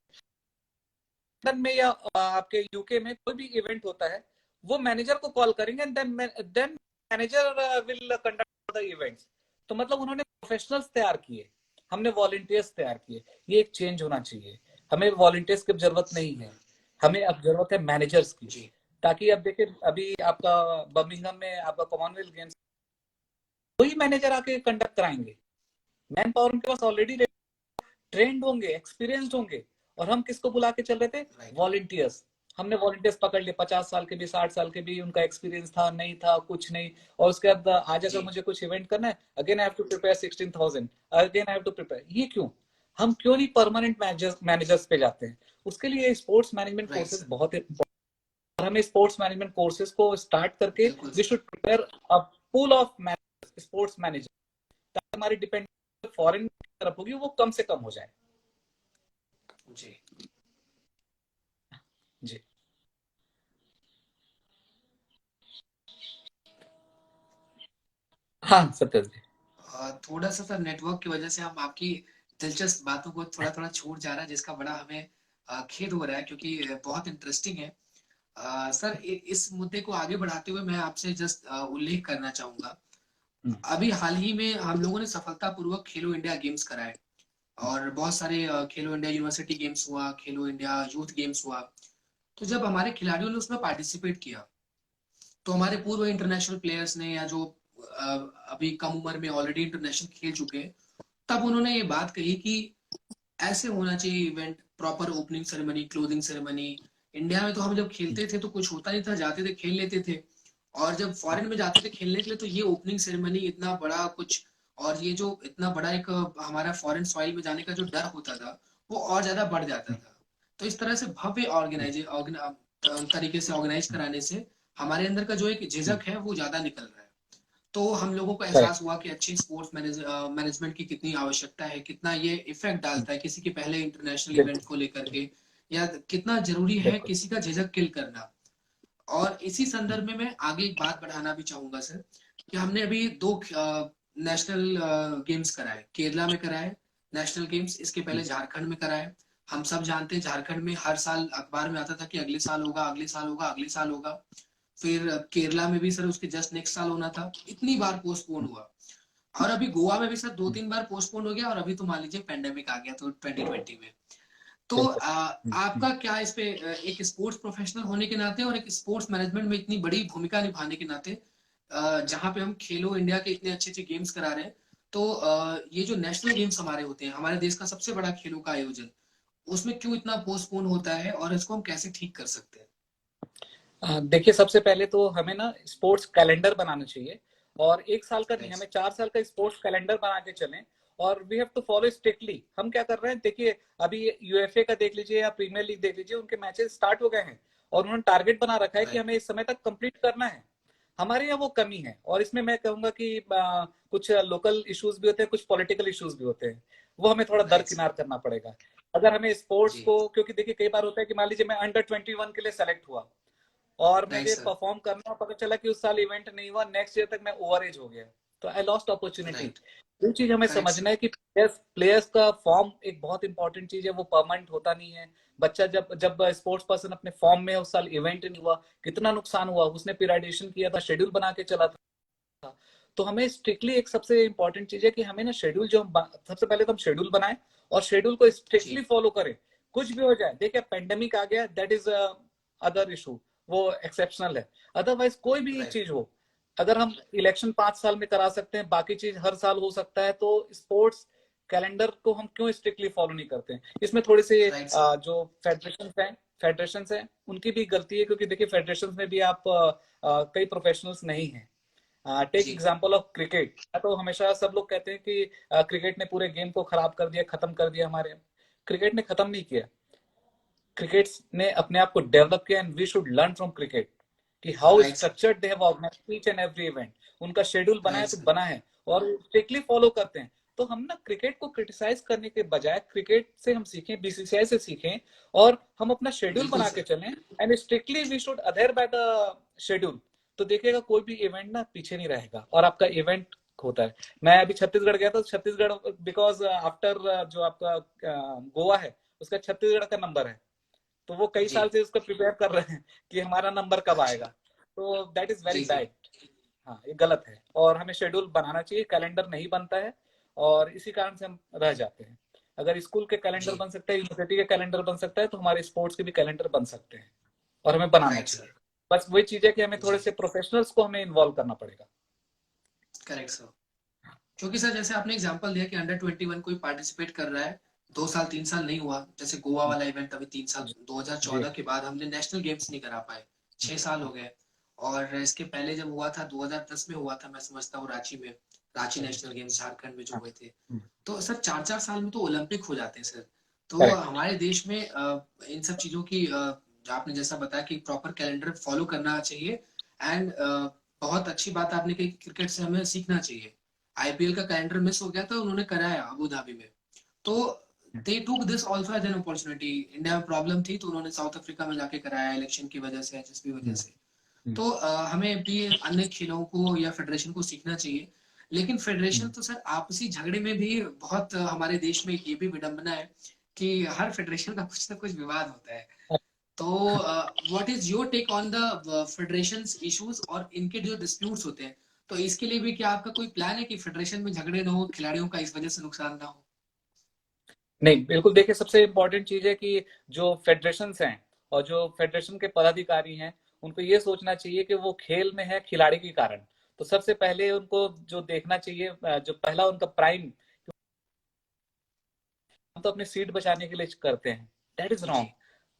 लंदन में या आपके यूके में कोई भी इवेंट होता है, वो मैनेजर को कॉल करेंगे, then manager will conduct the events. तो मतलब उन्होंने प्रोफेशनल्स तैयार किए, हमने वॉलंटियर्स तैयार किए। ये एक चेंज होना चाहिए। हमें वॉलंटियर्स की जरूरत नहीं है, हमें अब जरूरत है मैनेजर्स की। जी ताकि अब देखिए, अभी आपका बर्मिंघम में आपका कॉमनवेल्थ गेम्स, वही मैनेजर आके कंडक्ट कराएंगे। मैन पावर उनके पास ऑलरेडी ट्रेंड होंगे, एक्सपीरियंस्ड होंगे। और हम किसको बुला के चल रहे थे? Right volunteers. हमने वॉलंटियर्स पकड़ लिए, 50 साल के भी, 60 साल के भी, उनका एक्सपीरियंस था नहीं था कुछ नहीं। और उसके बाद आज जी अगर मुझे कुछ इवेंट करना है, again I have to prepare 16,000, again I have to prepare. ये क्यों? हम क्यों नहीं परमानेंट मैनेजर्स पे जाते हैं? उसके लिए sports management right courses sir, बहुत important। और हमें स्पोर्ट्स मैनेजमेंट कोर्सेज को स्टार्ट करके बिल्कुल we sir. Should prepare a pool of sports manager, ताकि हमारी डिपेंडेंस फॉरेन की तरफ होगी वो कम से कम हो जाए। जी जी हाँ सत्य जी। थोड़ा सा सर नेटवर्क की वजह से हम आपकी दिलचस्प बातों को थोड़ा थोड़ा छूट जा रहा है, जिसका बड़ा हमें खेद हो रहा है, क्योंकि बहुत इंटरेस्टिंग है। सर इस मुद्दे को आगे बढ़ाते हुए मैं आपसे जस्ट उल्लेख करना चाहूंगा। हम्म, अभी हाल ही में हम लोगों ने सफलतापूर्वक खेलो इंडिया गेम्स कराए, और बहुत सारे खेलो इंडिया यूनिवर्सिटी गेम्स हुआ, खेलो इंडिया यूथ गेम्स हुआ। तो जब हमारे खिलाड़ियों ने उसमें पार्टिसिपेट किया, तो हमारे पूर्व इंटरनेशनल प्लेयर्स ने, या जो अ, अभी कम उम्र में ऑलरेडी इंटरनेशनल खेल चुके हैं, तब उन्होंने ये बात कही कि ऐसे होना चाहिए event, proper opening ceremony, closing ceremony. India में तो हम जब खेलते थे तो कुछ होता नहीं था, जाते थे खेल लेते थे। और जब फॉरेन में जाते थे खेलने के लिए, तो ये ओपनिंग सेरेमनी इतना बड़ा कुछ, और ये जो इतना बड़ा एक हमारा फॉरेन सॉइल में जाने का जो डर होता था, वो और ज्यादा बढ़ जाता था। तो इस तरह से भव्य तरीके से ऑर्गेनाइज कराने से हमारे अंदर का जो एक झिझक है वो ज्यादा निकल रहा है। तो हम लोगों को एहसास करेक्ट। हुआ कि अच्छी स्पोर्ट्स मैनेजमेंट की कितनी आवश्यकता है, कितना ये इफेक्ट डालता है किसी के पहले इंटरनेशनल इवेंट बिल्कुल को लेकर के, या कितना जरूरी है बिल्कुल। किसी का झिझक किल करना। और इसी संदर्भ में मैं आगे एक बात बढ़ाना भी चाहूंगा सर, कि हमने अभी दो नेशनल गेम्स कराए, केरला में कराए नेशनल गेम्स, इसके पहले झारखंड में कराए। हम सब जानते हैं झारखंड में हर साल अखबार में आता था कि अगले साल होगा, अगले साल होगा, अगले साल होगा। फिर केरला में भी सर उसके जस्ट नेक्स्ट साल होना था, इतनी बार पोस्टपोन हुआ। और अभी गोवा में भी सर 2-3 बार पोस्टपोन हो गया, और अभी तो मान लीजिए पेंडेमिक आ गया तो 2020 में। तो बिल्कुल। आपका क्या इस पे एक स्पोर्ट्स प्रोफेशनल होने के नाते और एक स्पोर्ट्स मैनेजमेंट में इतनी बड़ी भूमिका निभाने के नाते, जहाँ पे हम खेलो इंडिया के इतने अच्छे अच्छे गेम्स करा रहे हैं, तो ये जो नेशनल गेम्स हमारे होते हैं, हमारे देश का सबसे बड़ा खेलों का आयोजन, उसमें क्यों इतना पोस्टपोन होता है, और इसको हम कैसे ठीक कर सकते हैं? देखिए, सबसे पहले तो हमें ना स्पोर्ट्स कैलेंडर बनाना चाहिए। और एक साल का नहीं, राइट हमें 4 साल का स्पोर्ट्स कैलेंडर बना के चलें। और we have to follow strictly. हम क्या कर रहे हैं, देखिए अभी यूएफए का देख लीजिए या प्रीमियर लीग देख लीजिए, उनके मैचेस स्टार्ट हो गए हैं और उन्होंने टारगेट बना रखा है कि राइट हमें इस समय तक कंप्लीट करना है। हमारे यहाँ वो कमी है। और इसमें मैं कहूंगा कि कुछ लोकल इश्यूज भी होते हैं, कुछ पॉलिटिकल इश्यूज भी होते हैं। वो हमें थोड़ा राइट सर। दरकिनार करना पड़ेगा। अगर हमें स्पोर्ट्स जी को, क्योंकि देखिए कई बार होता है कि मान लीजिए मैं अंडर 21 के लिए सेलेक्ट हुआ और राइट मुझे सर। परफॉर्म करना, पता चला कि उस साल इवेंट नहीं हुआ, नेक्स्ट ईयर तक मैं ओवर एज हो गया, तो आई लॉस्ट अपॉर्चुनिटी। राइट वो चीज हमें करेक्ट समझना सर। है कि प्लेयर्स प्लेयर्स का फॉर्म एक बहुत इंपॉर्टेंट चीज है, वो परमानेंट होता नहीं है। बच्चा जब जब स्पोर्ट्स पर्सन अपने फॉर्म में उस साल इवेंट नहीं हुआ, कितना नुकसान हुआ। उसने पीरियडाइजेशन किया था, शेड्यूल बना के चला था। तो हमें स्ट्रिक्टली, एक सबसे इंपॉर्टेंट चीज है कि हमें ना शेड्यूल, जो हम सबसे पहले तो हम शेड्यूल बनाएं और शेड्यूल को स्ट्रिक्टली जी फॉलो करें। कुछ भी हो जाए, देखिए पेंडेमिक आ गया, दैट इज अदर इशू, वो एक्सेप्शनल है। अदरवाइज कोई भी राइट चीज हो, अगर हम इलेक्शन 5 साल में करा सकते हैं, बाकी चीज हर साल हो सकता है, तो स्पोर्ट्स कैलेंडर को हम क्यों स्ट्रिक्टली फॉलो नहीं करते हैं। इसमें थोड़ी सी राइट सर। जो फेडरेशन है उनकी भी गलती है, क्योंकि देखिए फेडरेशन में भी आप कई प्रोफेशनल्स नहीं हैं। Take the example of cricket, तो हमेशा सब लोग कहते हैं कि क्रिकेट ने पूरे गेम को खराब कर दिया, खत्म कर दिया हमारे। क्रिकेट ने खत्म नहीं किया, क्रिकेट ने अपने आप को डेवलप किया, and we should learn from cricket कि how right sir. Structured they have organised each and every event. उनका शेड्यूल बना है राइट तो सर। बना है, और स्ट्रिक्टली फॉलो करते हैं। तो हम ना क्रिकेट को क्रिटिसाइज करने के बजाय क्रिकेट से हम सीखें, बीसीसीआई से सीखें, और हम अपना शेड्यूल बिल्कुल बना के सर। चलें, and strictly we should adhere by the schedule. तो देखिएगा कोई भी इवेंट ना पीछे नहीं रहेगा, और आपका इवेंट होता है। मैं अभी छत्तीसगढ़ गया था, छत्तीसगढ़ बिकॉज आफ्टर जो आपका गोवा है उसका छत्तीसगढ़ का नंबर है, तो वो कई जी। साल से उसको प्रिपेयर कर रहे हैं कि हमारा नंबर कब अच्छा। आएगा। तो दैट इज वेरी जी जी। बैड। हाँ, ये गलत है, और हमें शेड्यूल बनाना चाहिए। कैलेंडर नहीं बनता है, और इसी कारण से हम रह जाते हैं। अगर स्कूल के कैलेंडर जी। बन सकते हैं, यूनिवर्सिटी के कैलेंडर बन सकता है, तो हमारे स्पोर्ट्स के भी कैलेंडर बन सकते हैं, और हमें बनाना राइट चाहिए। सर। बस वही चीज है कि हमें थोड़े जी। से प्रोफेशनल्स को हमें इन्वॉल्व करना पड़ेगा। Correct sir. क्योंकि सर जैसे आपने एग्जांपल दिया कि अंडर 21 कोई पार्टिसिपेट कर रहा है, 2 साल 3 साल नहीं हुआ, जैसे गोवा वाला इवेंट अभी 3 साल, जी 2014 जी के बाद हमने नेशनल गेम्स नहीं करा पाए, 6 साल हो गए। और इसके पहले जब हुआ था 2010 में हुआ था, मैं समझता हूँ रांची में, रांची नेशनल गेम्स झारखंड में जो हुए थे। तो सर 4 4 साल में तो ओलंपिक हो जाते हैं सर। तो करेक्ट। हमारे देश में इन सब चीजों की आपने जैसा बताया कि प्रॉपर कैलेंडर फॉलो करना चाहिए। एंड बहुत अच्छी बात आपने कही, क्रिकेट से हमें सीखना चाहिए। आईपीएल का कैलेंडर मिस हो गया था, उन्होंने कराया अबू धाबी में। तो they took this also as an opportunity. India में प्रॉब्लम थी तो उन्होंने साउथ अफ्रीका में जाके कराया, इलेक्शन की वजह से, जिस भी वजह से। तो हमें भी अन्य खेलों को या फेडरेशन को सीखना चाहिए। लेकिन फेडरेशन तो सर आपसी झगड़े में भी बहुत हमारे देश में ये भी विडंबना है कि हर फेडरेशन का कुछ ना कुछ विवाद होता है। तो what is your take on the federations issues और इनके जो डिस्प्यूट्स होते हैं? तो इसके लिए भी क्या आपका कोई प्लान है कि फेडरेशन में झगड़े ना हो, खिलाड़ियों का इस वजह से नुकसान ना हो? नहीं, बिल्कुल। देखिए, सबसे इम्पोर्टेंट चीज है कि जो फेडरेशंस हैं और जो फेडरेशन के पदाधिकारी हैं, उनको ये सोचना चाहिए कि वो खेल में है खिलाड़ी के कारण। तो सबसे पहले उनको जो देखना चाहिए, जो पहला उनका प्राइम, हम तो अपनी सीट बचाने के लिए करते हैं, दैट इज जी रॉन्ग।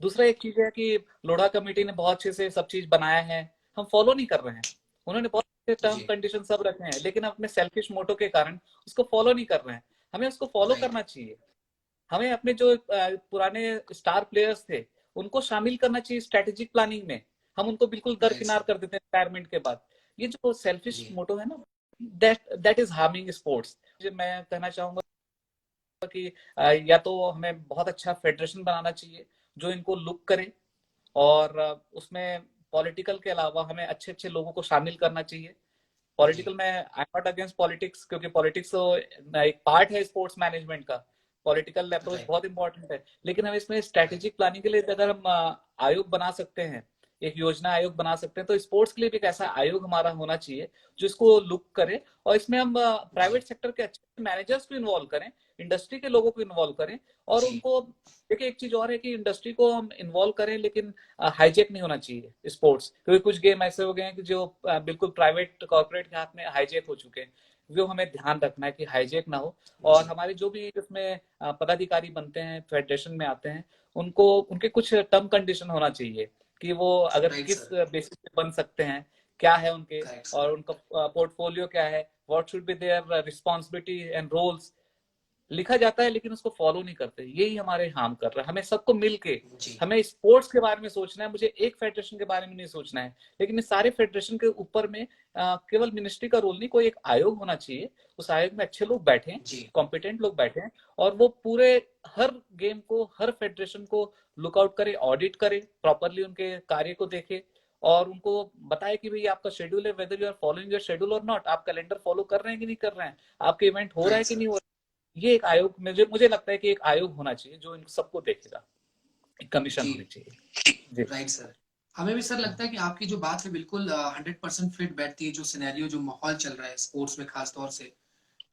दूसरा एक चीज है कि लोढ़ा कमेटी ने बहुत अच्छे से सब चीज बनाया है, हम फॉलो नहीं कर रहे हैं। उन्होंने बहुत अच्छे टर्म जी। कंडीशन सब रखे हैं, लेकिन अपने सेल्फिश मोटो के कारण उसको फॉलो नहीं कर रहे हैं। हमें उसको फॉलो राइट। करना चाहिए। हमें अपने जो पुराने स्टार प्लेयर्स थे उनको शामिल करना चाहिए स्ट्रेटेजिक प्लानिंग में। हम उनको बिल्कुल राइट दरकिनार सर। कर देते हैं रिटायरमेंट के बाद। ये जो सेल्फिश जी मोटो है ना, that that is harming sports. मैं कहना चाहूंगा कि या तो हमें बहुत अच्छा फेडरेशन बनाना चाहिए जो इनको लुक करे, और उसमें पॉलिटिकल के अलावा हमें अच्छे अच्छे लोगों को शामिल करना चाहिए। जी। पॉलिटिकल में आई एम नॉट अगेंस्ट पॉलिटिक्स, क्योंकि पॉलिटिक्स तो एक पार्ट है स्पोर्ट्स मैनेजमेंट का। Political approach right. बहुत इंपॉर्टेंट है, लेकिन हम इसमें स्ट्रेटेजिक प्लानिंग के लिए अगर हम आयोग बना सकते हैं, एक योजना आयोग बना सकते हैं, तो स्पोर्ट्स के लिए भी एक ऐसा आयोग हमारा होना चाहिए जो इसको लुक करे। और इसमें हम जी प्राइवेट सेक्टर के अच्छे मैनेजर्स को इन्वॉल्व करें, इंडस्ट्री के लोगों को इन्वॉल्व करें, और जी। उनको देखिए। एक चीज और है कि इंडस्ट्री को हम इन्वॉल्व करें, लेकिन हाईजेक नहीं होना चाहिए स्पोर्ट्स, क्योंकि कुछ गेम ऐसे हो गए हैं कि जो बिल्कुल प्राइवेट कॉर्पोरेट के हाथ में हाईजेक हो चुके हैं। जो हमें ध्यान रखना है कि हाईजेक ना हो। और जी। हमारे जो भी इसमें पदाधिकारी बनते हैं, फेडरेशन में आते हैं, उनको उनके कुछ टर्म कंडीशन होना चाहिए कि वो अगर राइट किस सर। बेसिस पे बन सकते हैं, क्या है उनके, करेक्ट सर। और उनका पोर्टफोलियो क्या है, what should be their responsibility and roles, लिखा जाता है लेकिन उसको फॉलो नहीं करते। यही हमारे हार्म कर रहा है। हमें सबको मिलके, जी हमें स्पोर्ट्स के बारे में सोचना है। मुझे एक फेडरेशन के बारे में नहीं सोचना है, लेकिन इस सारे फेडरेशन के ऊपर में केवल मिनिस्ट्री का रोल नहीं, कोई एक आयोग होना चाहिए। उस आयोग में अच्छे लोग बैठे, जी। कॉम्पिटेंट लोग बैठे, और वो पूरे हर गेम को, हर फेडरेशन को लुकआउट करे, ऑडिट करे, प्रॉपरली उनके कार्य को देखे, और उनको बताए कि भाई आपका शेड्यूल है, whether you are following your schedule और नॉट, आप कैलेंडर फॉलो कर रहे हैं कि नहीं कर रहे हैं, आपके इवेंट हो रहा है राइट कि सर। नहीं हो रहा है। ये एक आयोग, मुझे लगता है कि एक आयोग होना चाहिए जो इन सबको देखेगा। एक कमीशन जी। होनी चाहिए। जी। Right sir. हमें भी सर लगता है कि आपकी जो बात है बिल्कुल 100% फिट बैठती है, जो सिनेरियो जो माहौल चल रहा है स्पोर्ट्स में खास तौर से।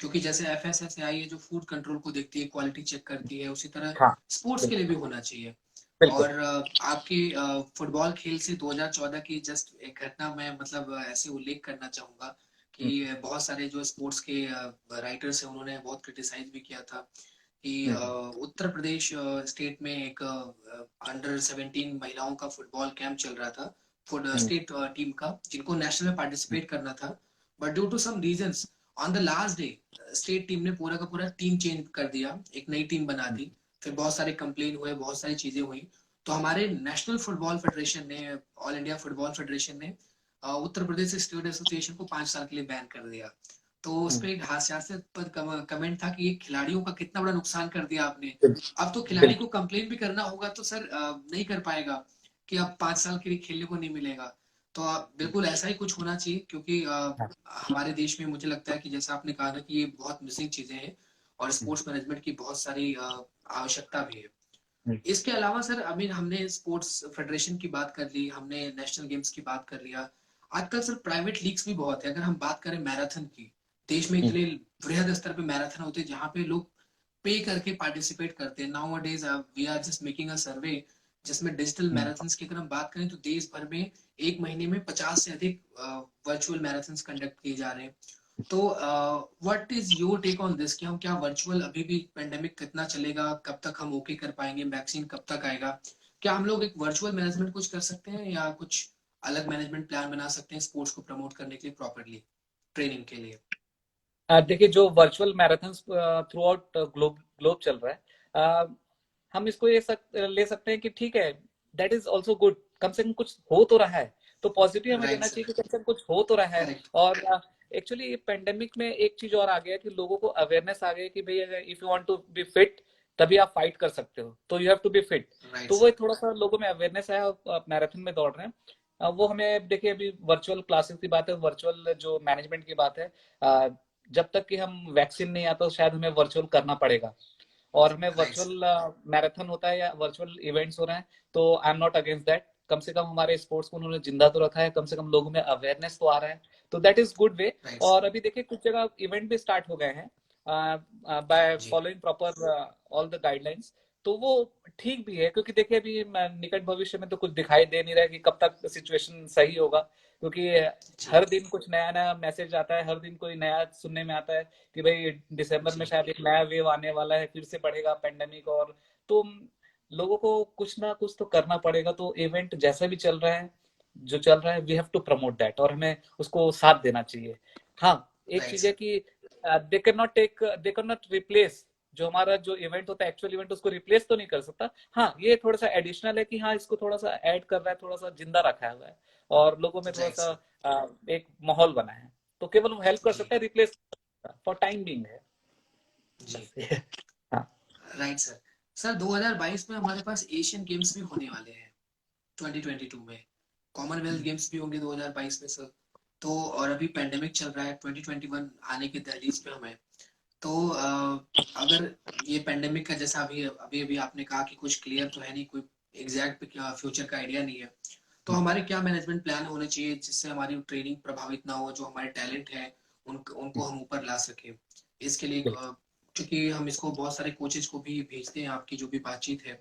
क्योंकि जैसे एफएसएसएआई है जो फूड कंट्रोल को देखती है, क्वालिटी चेक करती है, उसी तरह हाँ, स्पोर्ट्स के लिए बिल्कुल भी होना चाहिए। बिल्कुल। और आपके फुटबॉल खेल से 2014 की जस्ट एक घटना मैं मतलब ऐसे उल्लेख करना चाहूंगा कि बहुत सारे जो स्पोर्ट्स के राइटर्स हैं उन्होंने बहुत क्रिटिसाइज भी किया था कि उत्तर प्रदेश स्टेट में एक अंडर 17 महिलाओं का फुटबॉल कैंप चल रहा था स्टेट टीम का, जिनको नेशनल में पार्टिसिपेट करना था, but due to some reasons on the last day state team ने पूरा का पूरा टीम चेंज कर दिया, एक नई टीम बना दी। फिर बहुत सारे कंप्लेन हुए, बहुत सारी चीजें हुई, तो हमारे नेशनल फुटबॉल फेडरेशन ने, ऑल इंडिया फुटबॉल फेडरेशन ने उत्तर प्रदेश स्टेट एसोसिएशन को 5 साल के लिए बैन कर दिया। तो उस पर एक हास्यास्पद कमेंट था कि ये खिलाड़ियों का कितना बड़ा नुकसान कर दिया आपने। अब तो खिलाड़ी को कंप्लेन भी करना होगा तो सर नहीं कर पाएगा कि अब 5 साल के लिए खेलने को नहीं मिलेगा। तो बिल्कुल ऐसा ही कुछ होना चाहिए, क्योंकि हमारे देश में मुझे लगता है कि जैसा आपने कहा ना कि ये बहुत मिसिंग चीजें हैं और स्पोर्ट्स मैनेजमेंट की बहुत सारी आवश्यकता भी है। इसके अलावा सर अमीन, हमने स्पोर्ट्स फेडरेशन की बात कर ली, हमने नेशनल गेम्स की बात कर लिया। आजकल सर प्राइवेट लीग्स भी बहुत है। अगर हम बात करें मैराथन की, देश में इतने वृहद स्तर पे मैराथन होते हैं जहाँ पे लोग पे करके पार्टिसिपेट करते हैं। Nowadays we are just making a survey जिसमें डिजिटल मैराथन्स की अगर हम बात करें तो देश भर में एक महीने में 50 से अधिक वर्चुअल मैराथन्स कंडक्ट किए जा रहे हैं। तो what is your take on this कि हम क्या वर्चुअल, अभी भी पेंडेमिक कितना चलेगा, कब तक हम ओके कर पाएंगे, वैक्सीन कब तक आएगा, क्या हम लोग एक वर्चुअल मैनेजमेंट कुछ कर सकते हैं या कुछ अलग मैनेजमेंट प्लान बना सकते हैं स्पोर्ट्स को प्रमोट करने के लिए, प्रॉपरली ट्रेनिंग के लिए? देखिए, जो virtual marathon through out globe globe चल रहा है, हम इसको ले सकते हैं कि ठीक है, दैट इज ऑल्सो गुड। कम से कम कुछ हो तो रहा है, तो पॉजिटिव हमें लेना चाहिए कि कम से कम कुछ हो तो रहा है। और एक्चुअली पेंडेमिक में एक चीज और आ गया कि लोगों को अवेयरनेस आ गई कि भाई if you want to be fit तभी आप फाइट कर सकते हो, तो you have to be fit. तो वो थोड़ा सा लोगों में अवेयरनेस है और मैराथन में दौड़ रहे हैं। वो हमें देखिए, अभी वर्चुअल क्लासेस की बात है, वर्चुअल जो मैनेजमेंट की बात है, जब तक कि हम वैक्सीन नहीं आता तो शायद हमें वर्चुअल करना पड़ेगा। और हमें वर्चुअल मैराथन होता है या वर्चुअल इवेंट्स हो रहे हैं, तो I am not against that. कम से कम हमारे स्पोर्ट्स को उन्होंने जिंदा तो रखा है, कम से कम लोगों में अवेयरनेस तो आ रहा है, तो दैट इज गुड वे। और अभी देखिए, कुछ जगह इवेंट भी स्टार्ट हो गए हैं by following proper all the guidelines, तो वो ठीक भी है। क्योंकि देखिए, अभी निकट भविष्य में तो कुछ दिखाई दे नहीं रहा है कि कब तक सिचुएशन सही होगा, क्योंकि हर दिन कुछ नया नया मैसेज आता है, हर दिन कोई नया सुनने में आता है कि भाई दिसंबर में शायद एक नया वेव आने वाला है, फिर से बढ़ेगा पेंडेमिक। और तो लोगों को कुछ ना कुछ तो करना पड़ेगा। तो इवेंट जैसा भी चल रहा है, जो चल रहा है, we have to promote that और हमें उसको साथ देना चाहिए। हाँ, एक चीज है कि दे कैन नॉट रिप्लेस जो हमारा जो इवेंट होता है, एक्चुअल इवेंट, उसको रिप्लेस तो नहीं कर सकता। हाँ, ये थोड़ा सा एडिशनल है कि हाँ, इसको थोड़ा सा ऐड कर रहा है, थोड़ा सा जिंदा रखा हुआ है और लोगों में थोड़ा सा एक माहौल बना है। तो केवल वो हेल्प कर सकता है, रिप्लेस फॉर टाइम बीइंग है जी। हाँ, राइट सर। सर 2022 में हमारे पास एशियन गेम्स भी होने वाले हैं, 2022 में कॉमनवेल्थ गेम्स भी होंगे 2022 में सर। तो और अभी पेंडेमिक चल रहा है, 2021 आने की दहलीज पे हमें। तो अगर ये पेंडेमिक का जैसा अभी अभी अभी आपने कहा कि कुछ क्लियर तो है नहीं, कोई एग्जैक्ट फ्यूचर का आइडिया नहीं है, तो हमारे क्या मैनेजमेंट प्लान होने चाहिए जिससे हमारी ट्रेनिंग प्रभावित ना हो, जो हमारे टैलेंट है उनको हम ऊपर ला सके। इसके लिए क्योंकि हम इसको बहुत सारे कोचेज को भी भेजते हैं, आपकी जो भी बातचीत है,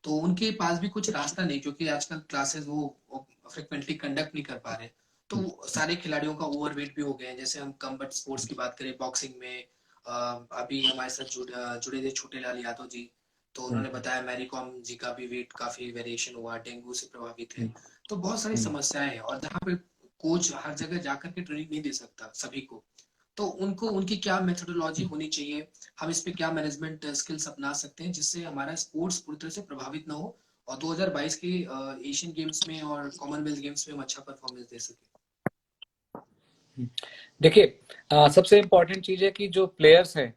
तो उनके पास भी कुछ रास्ता नहीं, क्योंकि आजकल क्लासेस वो फ्रिक्वेंटली कंडक्ट नहीं कर पा रहे। तो सारे खिलाड़ियों का ओवरवेट भी हो गया है। जैसे हम कम्बट स्पोर्ट्स की बात करें, बॉक्सिंग में अभी हमारे साथ जुड़े थे छोटे लाल यादव जी, तो उन्होंने बताया मैरी कॉम जी का भी वेट काफी वेरिएशन हुआ, डेंगू से प्रभावित है। तो बहुत सारी समस्याएं हैं, और जहाँ पे कोच हर जगह जाकर के ट्रेनिंग नहीं दे सकता सभी को, तो उनको उनकी क्या मेथोडोलॉजी होनी चाहिए, हम इस पे क्या मैनेजमेंट स्किल्स अपना सकते हैं जिससे हमारा स्पोर्ट्स पूरी तरह से प्रभावित ना हो और 2022 के एशियन गेम्स में और कॉमनवेल्थ गेम्स में हम अच्छा परफॉर्मेंस दे सके। देखिए, सबसे इम्पोर्टेंट चीज है कि जो प्लेयर्स हैं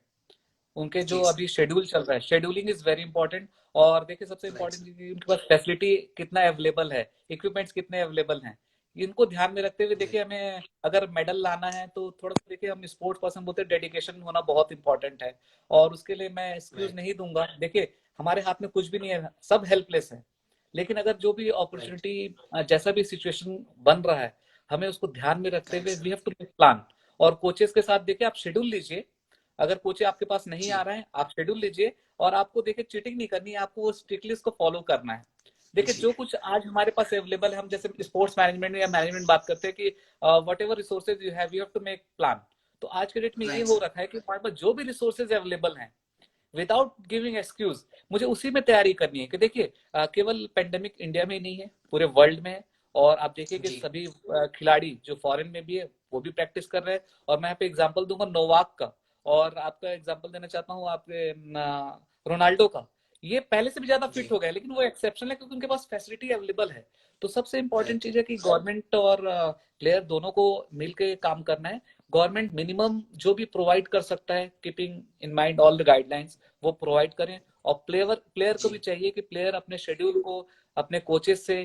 उनके जो जी अभी शेड्यूल चल रहा है, शेड्यूलिंग इज वेरी इंपॉर्टेंट। और देखिए, सबसे राइट इंपॉर्टेंट चीज उनके पास फैसिलिटी कितना अवेलेबल है, इक्विपमेंट्स कितने अवेलेबल हैं, इनको ध्यान में रखते हुए देखिए, हमें अगर मेडल लाना है तो थोड़ा सा देखिए, हम स्पोर्ट्स पर्सन बोलते हैं, डेडिकेशन होना बहुत इंपॉर्टेंट है। और उसके लिए मैं एक्सक्यूज नहीं दूंगा। देखिए, हमारे हाथ में कुछ भी नहीं है, सब हेल्पलेस है। लेकिन अगर जो भी अपॉर्चुनिटी, जैसा भी सिचुएशन बन रहा है, हमें उसको ध्यान में रखते हुए we have to make plan. और कोचेस के साथ देखिए, आप शेड्यूल लीजिए। अगर कोच आपके पास नहीं आ रहा है, आप शेड्यूल लीजिए और आपको देखिए, चीटिंग नहीं करनी है, आपको वो स्ट्रिक्टली उसको फॉलो करना है। देखिए जी जो कुछ आज हमारे पास अवेलेबल है, हम जैसे स्पोर्ट्स मैनेजमेंट या मैनेजमेंट बात करते हैं कि whatever resources you have to make plan. तो आज के डेट में ये राइट हो सर। रखा है कि हमारे पास जो भी रिसोर्सेज अवेलेबल हैं, विदाउट गिविंग एक्सक्यूज, मुझे उसी में तैयारी करनी है। कि देखिए केवल पेंडेमिक इंडिया में ही नहीं है, पूरे वर्ल्ड में है। और आप देखिए कि जी सभी खिलाड़ी जो फॉरेन में भी है वो भी प्रैक्टिस कर रहे हैं। और मैं यहाँ पे एग्जांपल दूंगा नोवाक का, और आपका एग्जांपल देना चाहता हूँ आपके रोनाल्डो का। ये पहले से भी ज्यादा जी फिट हो गए, लेकिन वो एक्सेप्शनल है क्योंकि उनके पास फैसिलिटी अवेलेबल है। तो सबसे इंपॉर्टेंट राइट चीज है कि गवर्नमेंट और प्लेयर दोनों को मिलकर काम करना है। गवर्नमेंट मिनिमम जो भी प्रोवाइड कर सकता है, keeping in mind all the guidelines, वो प्रोवाइड करें। और प्लेयर प्लेयर को जी भी चाहिए कि प्लेयर अपने शेड्यूल को अपने कोचेस से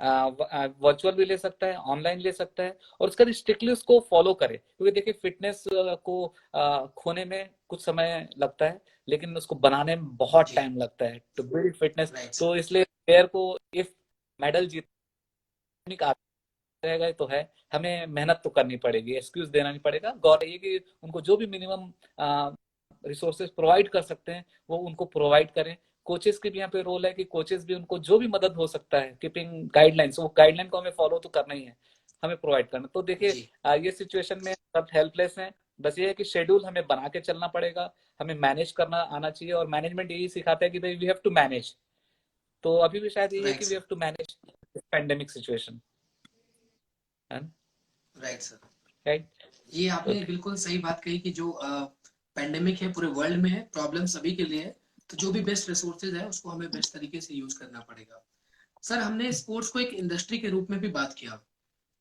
वर्चुअल भी ले सकता है, ऑनलाइन ले सकता है, और उसका स्ट्रिक्टली उसको फॉलो करे। क्योंकि देखिए फिटनेस को खोने में कुछ समय लगता है, लेकिन उसको बनाने में बहुत जी टाइम लगता है to build fitness. Right sir. तो इसलिए प्लेयर को इफ मेडल जीतने का रहेगा तो है, हमें मेहनत तो करनी पड़ेगी, एक्सक्यूज देना नहीं पड़ेगा। गौर ये कि उनको जो भी मिनिमम रिसोर्सेज प्रोवाइड कर सकते हैं वो उनको प्रोवाइड करें। कोचेस की भी यहाँ पे रोल है कि कोचेस भी उनको जो भी मदद हो सकता है कीपिंग गाइडलाइंस, वो गाइडलाइन को हमें फॉलो तो करना ही है, हमें प्रोवाइड करना। तो देखिए जी ये सिचुएशन में सब हेल्पलेस हैं। बस ये है कि शेड्यूल हमें बना के चलना पड़ेगा, हमें मैनेज करना आना चाहिए। और मैनेजमेंट यही सिखाता है कि भाई वी हैव टू मैनेज। तो अभी भी शायद यही है राइट कि we sir. Have to manage pandemic situation, है राइट सर। राइट। ये तो आपने बिल्कुल सही बात कही कि जो पेंडेमिक है पूरे वर्ल्ड में है, प्रॉब्लम सभी के लिए है। तो जो भी बेस्ट रिसोर्सेज है उसको हमें बेस्ट तरीके से यूज करना पड़ेगा। सर हमने स्पोर्ट्स को एक इंडस्ट्री के रूप में भी बात किया।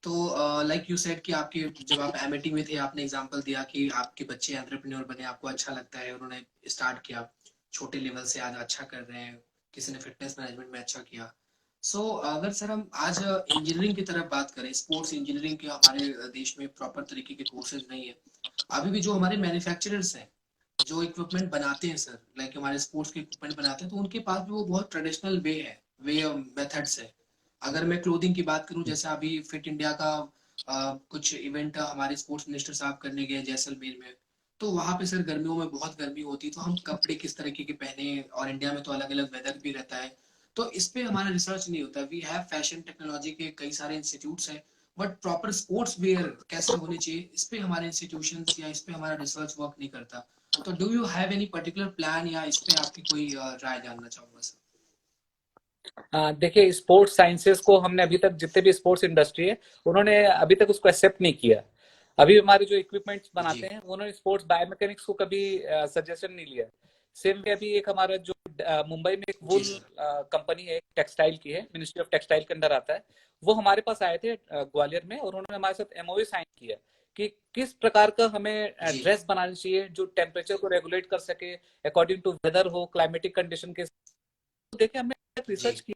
तो लाइक यू सेड कि आपके जब आप एमआईटी में थे आपने एग्जांपल दिया कि आपके बच्चे एंटरप्रेन्योर बने, आपको अच्छा लगता है, उन्होंने स्टार्ट किया छोटे लेवल से, आज अच्छा कर रहे हैं, किसी ने फिटनेस मैनेजमेंट में अच्छा किया। अगर सर हम आज इंजीनियरिंग की तरफ बात करें, स्पोर्ट्स इंजीनियरिंग के हमारे देश में प्रॉपर तरीके के कोर्सेज नहीं है। अभी भी जो हमारे मैन्युफैक्चरर्स हैं जो इक्विपमेंट बनाते हैं सर, लाइक हमारे स्पोर्ट्स के इक्विपमेंट बनाते हैं, तो उनके पास भी वो बहुत ट्रेडिशनल वे है, वे मेथड्स है। अगर मैं क्लोथिंग की बात करूं, जैसे अभी फिट इंडिया का कुछ इवेंट हमारे स्पोर्ट्स मिनिस्टर साहब करने गए जैसलमेर में। तो वहां पे सर गर्मियों में बहुत गर्मी होती है, तो हम कपड़े किस तरीके के पहने, और इंडिया में तो अलग अलग वेदर भी रहता है। तो इस पे हमारा रिसर्च नहीं होता। वी हैव फैशन टेक्नोलॉजी के कई सारे इंस्टीट्यूट्स हैं, बट प्रॉपर स्पोर्ट्स वेयर कैसे होने चाहिए इस पे हमारे इंस्टीट्यूशंस या इस पे हमारा रिसर्च वर्क नहीं करता। तो do you have any particular plan, या इस पे आपकी कोई राय जानना चाहूंगा सर। देखिए स्पोर्ट्स साइंसेस को हमने अभी तक, जितने भी स्पोर्ट्स इंडस्ट्री है उन्होंने अभी तक उसको एक्सेप्ट नहीं किया। अभी हमारे जो इक्विपमेंट्स बनाते जी हैं उन्होंने स्पोर्ट्स बायोमैकेनिक्स को कभी सजेशन नहीं लिया। सेम वे अभी एक हमारा जो मुंबई में एक जी वुल सर। कंपनी है, टेक्सटाइल की है, मिनिस्ट्री ऑफ टेक्सटाइल के अंडर आता है। वो हमारे पास आए थे ग्वालियर में, और उन्होंने हमारे साथ एमओयू साइन किया कि किस प्रकार का हमें जी ड्रेस बनानी चाहिए जो टेम्परेचर को रेगुलेट कर सके अकॉर्डिंग टू वेदर हो, क्लाइमेटिक कंडीशन के। तो देखिए हमने रिसर्च जी की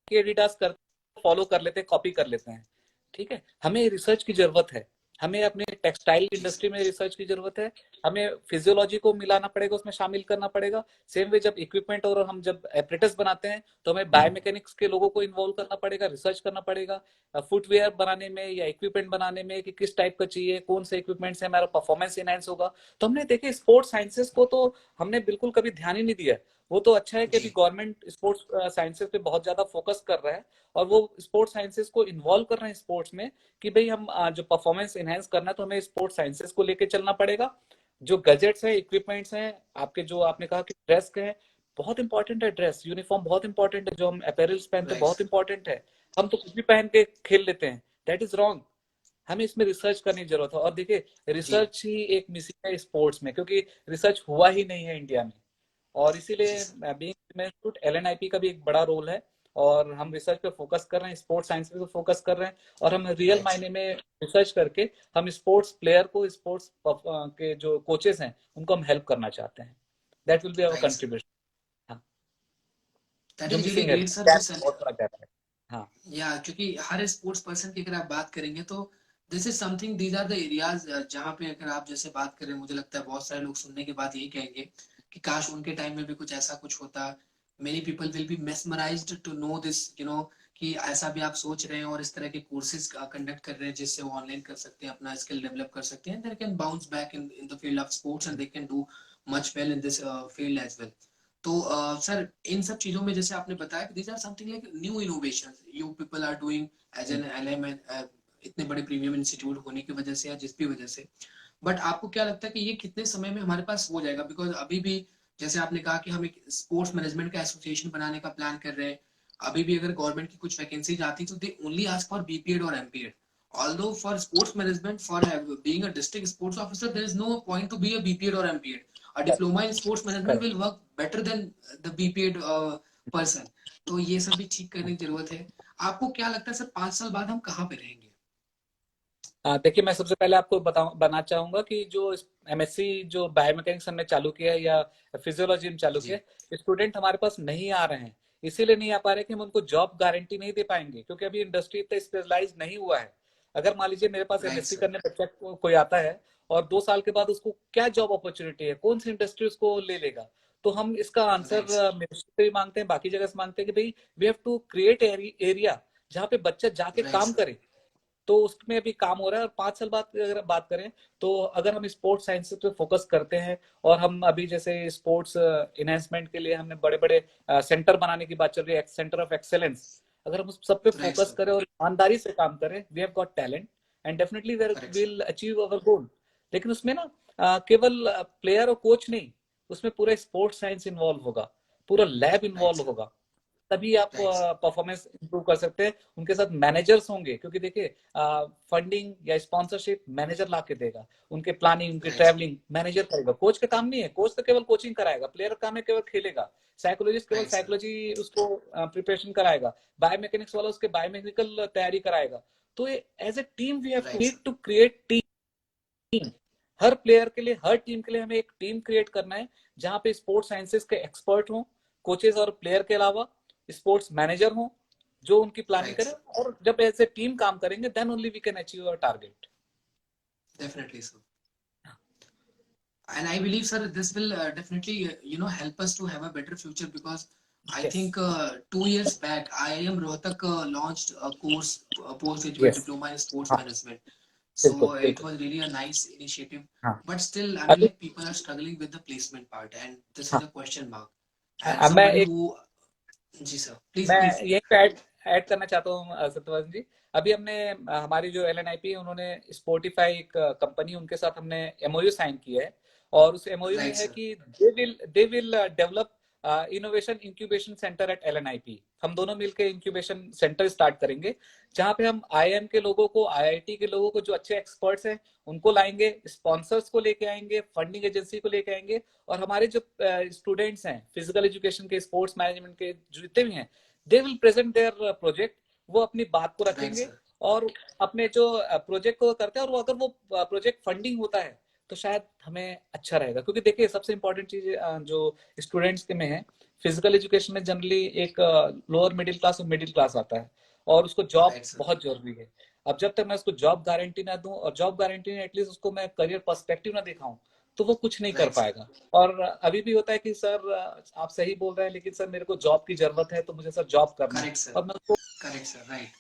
कि एडिडास कर फॉलो कर लेते हैं, कॉपी कर लेते हैं। ठीक है, हमें रिसर्च की जरूरत है, हमें अपने टेक्सटाइल जी सर। इंडस्ट्री में रिसर्च की जरूरत है। हमें फिजियोलॉजी को मिलाना पड़ेगा, उसमें शामिल करना पड़ेगा। सेम वे जब इक्विपमेंट और हम जब एपरेटस बनाते हैं तो हमें बायोमैकेनिक्स के लोगों को इन्वॉल्व करना पड़ेगा, रिसर्च करना पड़ेगा फुटवेयर बनाने में या इक्विपमेंट बनाने में कि किस टाइप का चाहिए, कौन से इक्विपमेंट से हमारा परफॉर्मेंस इनहेंस होगा। तो हमने देखे स्पोर्ट्स साइंसेस को तो हमने बिल्कुल कभी ध्यान ही नहीं दिया। वो तो अच्छा है कि जी अभी गवर्नमेंट स्पोर्ट्स साइंसेस पे बहुत ज्यादा फोकस कर रहा है, और वो स्पोर्ट्स साइंसेस को इन्वॉल्व कर रहे हैं स्पोर्ट्स में कि भाई हम जो परफॉर्मेंस एनहेंस करना है तो हमें स्पोर्ट्स साइंसेस को लेके चलना पड़ेगा। जो गैजेट्स हैं, इक्विपमेंट्स हैं, आपके जो आपने कहा कि ड्रेस के हैं, बहुत इंपॉर्टेंट है। ड्रेस यूनिफॉर्म बहुत इंपॉर्टेंट है, जो हम अपैरल्स पहनते हैं राइट बहुत सर। इंपॉर्टेंट है। हम तो कुछ भी पहन के खेल लेते हैं, दैट इज रॉन्ग। हमें इसमें रिसर्च करने की जरूरत है। और देखिए जी रिसर्च ही एक मिसिंग है स्पोर्ट्स में, क्योंकि रिसर्च हुआ ही नहीं है इंडिया में। और जी इसीलिए सर। बीइंग इंस्टीट्यूट एलएनआईपी का भी एक बड़ा रोल है। और हम रिसर्च पे फोकस कर रहे हैं, स्पोर्ट्स साइंस पे फोकस कर रहे हैं, और हम रियल राइट सर। मायने में रिसर्च करके हम स्पोर्ट्स प्लेयर को, स्पोर्ट्स के जो कोचेस हैं उनको हम हेल्प करना चाहते हैं। That will be our right sir. Contribution. हाँ, दैट जो इज रियली मिसिंग है, ग्रेट सर, जो gap सर। बहुत बड़ा गैप है। हाँ या क्योंकि हर स्पोर्ट्स पर्सन की अगर आप बात करेंगे तो this is something, these are the areas जहाँ पे अगर आप जैसे बात करें, मुझे लगता है बहुत सारे लोग सुनने के बाद यही कहेंगे कि काश उनके टाइम में भी कुछ ऐसा कुछ होता। Many people will be mesmerized to know this, you know, कि ऐसा भी आप सोच रहे हैं और इस तरह के कोर्सेज कंडक्ट कर रहे हैं जिससे वो ऑनलाइन कर सकते हैं, अपना स्किल डेवलप कर सकते हैं, they can bounce back in in the field of sports and they can do much well in this field as well. तो सर इन सब चीजों में जैसे आपने बताया कि these are something like new innovation you people are doing as an LM, इतने बड़े प्रीमियम इंस्टीट्यूट होने की वजह से या जिस भी वजह से, बट आपको क्या लगता है कि ये कितने समय में हमारे पास हो जाएगा? बिकॉज अभी भी जैसे आपने कहा कि हम एक स्पोर्ट्स मैनेजमेंट का एसोसिएशन बनाने का प्लान कर रहे हैं, अभी भी अगर गवर्नमेंट की कुछ वैकेंसीज आती तो they only ask for BPEd और MPEd, although for sports management, for being a district sports officer, there is no point to be a bped or mped. A diploma in sports management correct. will work better than the bped person. तो ये सब भी ठीक करने की जरूरत है। आपको क्या लगता है सर 5 साल बाद हम कहाँ पे रहेंगे? देखिए, मैं सबसे पहले आपको बताना चाहूंगा कि जो एमएससी जो बायोमैकेनिक्स हमने चालू किया है या फिजियोलॉजी में चालू किया जी, है, स्टूडेंट हमारे पास नहीं आ रहे हैं। इसीलिए नहीं आ पा रहे कि हम उनको जॉब गारंटी नहीं दे पाएंगे, क्योंकि अभी इंडस्ट्री इतना स्पेशलाइज नहीं हुआ है। अगर मान लीजिए मेरे पास राइट एमएससी सर, करने बच्चा कोई आता है और 2 साल के बाद उसको क्या जॉब अपॉर्चुनिटी है, कौन सी इंडस्ट्री उसको ले लेगा, तो हम इसका आंसर राइट सर, मिनिस्ट्री से भी मांगते हैं, बाकी जगह से मांगते हैं कि भाई we have to create area जहाँ पे बच्चा जाके राइट काम सर, करे। तो उसमें अभी काम हो रहा है। और 5 साल बाद अगर बात करें, तो अगर हम स्पोर्ट्स साइंस पे फोकस करते हैं और हम अभी जैसे स्पोर्ट्स इनहेंसमेंट के लिए हमने बड़े बड़े सेंटर बनाने की बात चल रही है, सेंटर ऑफ एक्सेलेंस, अगर हम उस सब पे राइट फोकस सर, करें और ईमानदारी से काम करें, we have got talent and definitely we correct sir, will achieve our goal. लेकिन उसमें ना केवल प्लेयर और कोच नहीं, उसमें पूरा स्पोर्ट्स साइंस इन्वॉल्व होगा, पूरा लैब राइट इन्वॉल्व सर, होगा, तभी आप राइट सर, परफॉर्मेंस इंप्रूव कर सकते हैं। उनके साथ मैनेजर्स होंगे, क्योंकि देखिए फंडिंग या स्पॉन्सरशिप मैनेजर ला के देगा, उनके प्लानिंग उनके राइट सर, ट्रैवलिंग मैनेजर करेगा। कोच का काम नहीं है, कोच तो केवल कोचिंग कराएगा, प्लेयर का काम है केवल खेलेगा। साइकोलॉजिस्ट केवल राइट सर, साइकोलॉजी उसको प्रिपरेशन कराएगा, बायोमैकेनिक्स वाला उसके बायोमैकेनिकल तैयारी कराएगा। तो as a team we have to right need sir, to create team. हर प्लेयर के लिए, हर टीम के लिए हमें एक टीम क्रिएट करना है जहां पे स्पोर्ट्स साइंसेस के एक्सपर्ट हों, कोचेस और प्लेयर के अलावा स्पोर्ट्स मैनेजर हों जो उनकी प्लानिंग राइट करें। सर, और जब ऐसे टीम काम करेंगे then only we can achieve our target. Definitely sir. And I believe sir this will definitely help us to have a better future, because I yes, think 2 years back IIM Rohtak launched a course, a postgraduate yes, diploma in sports हाँ, management. So बिल्कुल it बिल्कुल, was really a nice initiative, हाँ। but still I mean अभी like people are struggling with the placement part, and this हाँ, is a question mark. And मैं somebody एक who, ji sir, please मैं please, यही पे add करना चाहता हूँ सत्यवान जी। अभी हमने हमारी जो एलएनआईपी है, उन्होंने स्पॉटिफाई एक कंपनी, उनके साथ हमने एमओयू साइन किया है। और उस एमओयू में right है sir, कि they will develop innovation incubation centre at LNIP. हम दोनों मिलकर इंक्यूबेशन सेंटर स्टार्ट करेंगे, जहां पे हम आईआईएम के लोगों को, आईआईटी के लोगों को, जो अच्छे एक्सपर्ट्स हैं उनको लाएंगे, स्पॉन्सर्स को लेके आएंगे, फंडिंग एजेंसी को लेके आएंगे। और हमारे जो स्टूडेंट्स हैं फिजिकल एजुकेशन के, स्पोर्ट्स मैनेजमेंट के जितने भी हैं, they will present there project. वो अपनी बात को right रखेंगे sir, और अपने जो प्रोजेक्ट को करते हैं, और वो अगर वो प्रोजेक्ट फंडिंग होता है तो शायद हमें अच्छा रहेगा। क्योंकि देखिए सबसे इंपॉर्टेंट चीज जो स्टूडेंट्स के में है, फिजिकल एजुकेशन में जनरली एक लोअर मिडिल क्लास और मिडिल क्लास आता है, और उसको जॉब right sir, बहुत जरूरी है। अब जब तक मैं उसको जॉब गारंटी ना दूं, और जॉब गारंटी में एटलीस्ट उसको मैं करियर पर्सपेक्टिव ना दिखाऊं, तो वो कुछ नहीं कर right sir, पाएगा। और अभी भी होता है कि सर आप सही बोल रहे हैं, लेकिन सर मेरे को जॉब की जरूरत है, तो मुझे सर जॉब करना है। correct sir, और मैं उसको correct sir, right,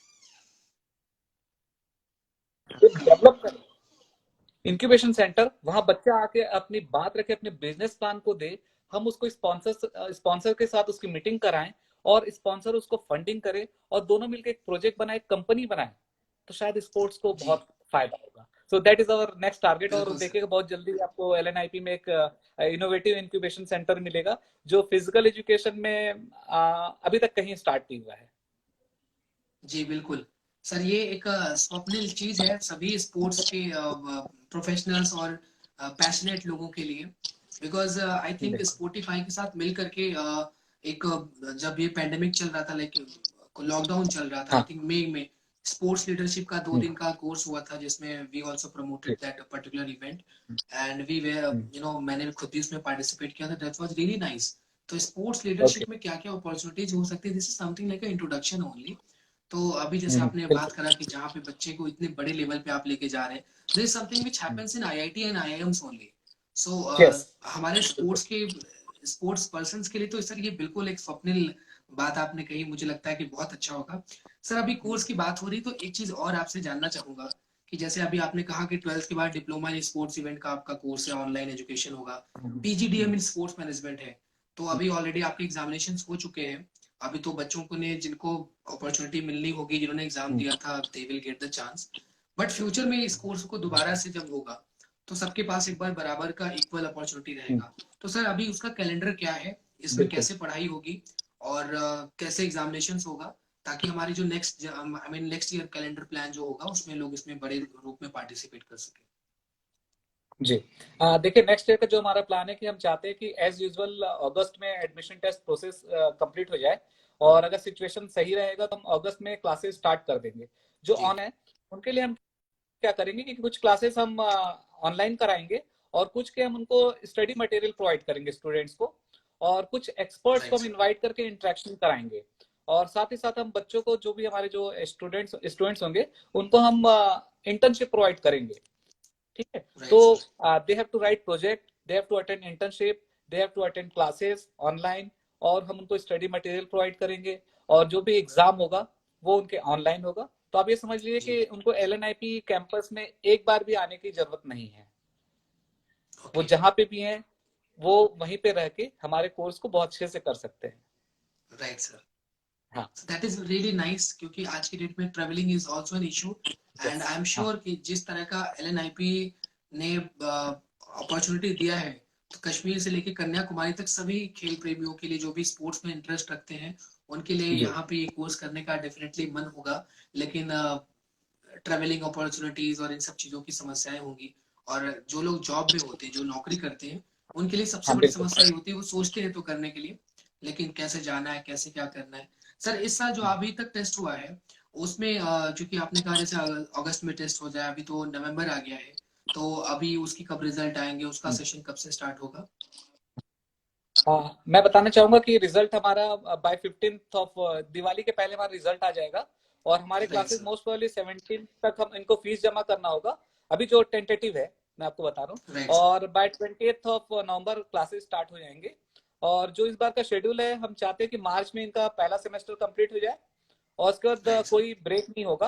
डेवलप कर, इंक्यूबेशन सेंटर, वहां बच्चा आके अपनी बात रखे, अपने बिजनेस प्लान को दे, हम उसको स्पॉन्सर के साथ उसकी मीटिंग कराएं, और स्पॉन्सर उसको फंडिंग करे, और दोनों मिलकर एक प्रोजेक्ट बनाए, कंपनी बनाए, तो शायद स्पोर्ट्स को जी बहुत फायदा होगा। So that is our next target. और बिल्कुल सर, देखिएगा बहुत जल्दी आपको एलएनआईपी में एक इनोवेटिव इंक्यूबेशन सेंटर मिलेगा, जो फिजिकल एजुकेशन में अभी तक कहीं स्टार्ट नहीं हुआ है। जी बिल्कुल सर। ये एक स्वप्निल चीज है सभी स्पोर्ट्स के प्रोफेशनल्स और पैशनेट लोगों के लिए, बिकॉज आई थिंक बिल्कुल, स्पोटिफाई के साथ मिल करके एक जब ये पेंडेमिक चल रहा था, लाइक लॉकडाउन चल रहा था, आई हाँ, थिंक मई में स्पोर्ट्स लीडरशिप का 2 दिन हम्म, का कोर्स हुआ था, जिसमें वी आल्सो प्रमोटेड जी, that particular event, hmm, and we were hmm, मैंने खुद भी उसमें पार्टिसिपेट किया था, दैट वाज रियली नाइस। तो स्पोर्ट्स ओके, लीडरशिप में क्या क्या अपॉर्चुनिटीज हो सकती है, this is something like introduction only. तो अभी जैसे आपने बात बिल्कुल, करा कि जहाँ पे बच्चे को इतने बड़े लेवल पे आप लेके जा रहे हैं, this is something which happens in IIT and IIMs only. So yes, हमारे बिल्कुल, स्पोर्ट्स पर्सन्स के लिए तो सर ये बिल्कुल एक स्वप्निल बात आपने कही, मुझे लगता है कि बहुत अच्छा होगा। सर अभी कोर्स की बात हो रही तो एक चीज और आपसे जानना चाहूंगा कि जैसे अभी आपने कहा कि 12th के बाद डिप्लोमा इन स्पोर्ट्स इवेंट का आपका कोर्स है, ऑनलाइन एजुकेशन होगा, पीजीडीएम इन स्पोर्ट्स मैनेजमेंट है, तो अभी ऑलरेडी आपके एग्जामिनेशंस हो चुके हैं, अभी तो बच्चों को ने जिनको अपॉर्चुनिटी मिलनी होगी, जिन्होंने एग्जाम दिया था, they will get the chance. But future में इस कोर्स को दोबारा से जब होगा तो सबके पास एक बार बराबर का इक्वल अपॉर्चुनिटी रहेगा। तो सर अभी उसका कैलेंडर क्या है, इसमें बिल्कुल। कैसे पढ़ाई होगी और कैसे एग्जामिनेशंस होगा, ताकि हमारी जो next I mean next year calendar plan जो होगा उसमें लोग इसमें बड़े रूप में पार्टिसिपेट कर सके। जी। देखिए, नेक्स्ट ईयर का जो हमारा प्लान है कि हम चाहते हैं कि एज यूजुअल अगस्त में एडमिशन टेस्ट प्रोसेस कंप्लीट हो जाए, और अगर सिचुएशन सही रहेगा तो हम अगस्त में क्लासेस स्टार्ट कर देंगे। जो जी ऑन है उनके लिए हम क्या करेंगे कि कुछ क्लासेस हम ऑनलाइन कराएंगे, और कुछ के हम उनको स्टडी मटेरियल प्रोवाइड करेंगे स्टूडेंट्स को, और कुछ एक्सपर्ट्स को राइट हम सर। इनवाइट करके इंटरेक्शन कराएंगे। और साथ ही साथ हम बच्चों को, जो भी हमारे जो स्टूडेंट्स होंगे, उनको हम इंटर्नशिप प्रोवाइड करेंगे। ठीक है। तो right sir. They have to right project, they have to attend internship, they have to attend classes online, और हम उनको स्टडी मटेरियल प्रोवाइड करेंगे। और जो भी एग्जाम होगा वो उनके ऑनलाइन होगा। तो आप ये समझ लीजिए जी कि उनको एलएनआईपी कैंपस में एक बार भी आने की जरूरत नहीं है। वो ओके। जहां पे भी हैं, वो वहीं पे रह के हमारे कोर्स को बहुत अच्छे से कर सकते हैं। Right sir. हाँ। दैट इज रियली नाइस, क्योंकि आज की डेट में travelling is also an issue. And yes. I am हाँ। श्योर कि जिस तरह का एलएनआईपी ने अपॉर्चुनिटी दिया है, तो कश्मीर से लेकर कन्याकुमारी तक सभी खेल प्रेमियों के लिए, जो भी स्पोर्ट्स में इंटरेस्ट रखते हैं, उनके लिए जी। यहाँ पे ये कोर्स करने का डेफिनेटली मन होगा। लेकिन ट्रेवलिंग अपॉर्चुनिटीज और इन सब चीजों की समस्याएं होंगी। और जो लोग जॉब में होते हैं, जो नौकरी करते हैं, उनके लिए सबसे हाँ, बड़ी बिल्कुल। समस्या ये होती है, वो सोचते हैं तो करने के लिए, लेकिन कैसे जाना है, कैसे क्या करना है। सर इस साल जो अभी तक टेस्ट हुआ है, उसमें चूंकि आपने कहा जैसे अगस्त में टेस्ट हो जाए, अभी तो नवंबर आ गया है, तो अभी उसकी कब रिजल्ट आएंगे, उसका सेशन कब से स्टार्ट होगा? मैं बताना चाहूंगा कि रिजल्ट हमारा बाय 15th ऑफ दिवाली के पहले हमारा रिजल्ट आ जाएगा। और हमारे right classes sir. Most probably 17 तक हम इनको फीस जमा करना होगा। अभी जो टेंटेटिव है, मैं आपको बता रहा हूँ। Right sir. और by 28th of November classes start हो जाएंगे। और जो इस बार का शेड्यूल है, हम चाहते हैं कि मार्च में इनका पहला सेमेस्टर कंप्लीट हो जाए, और उसके बाद राइट सर। कोई ब्रेक नहीं होगा,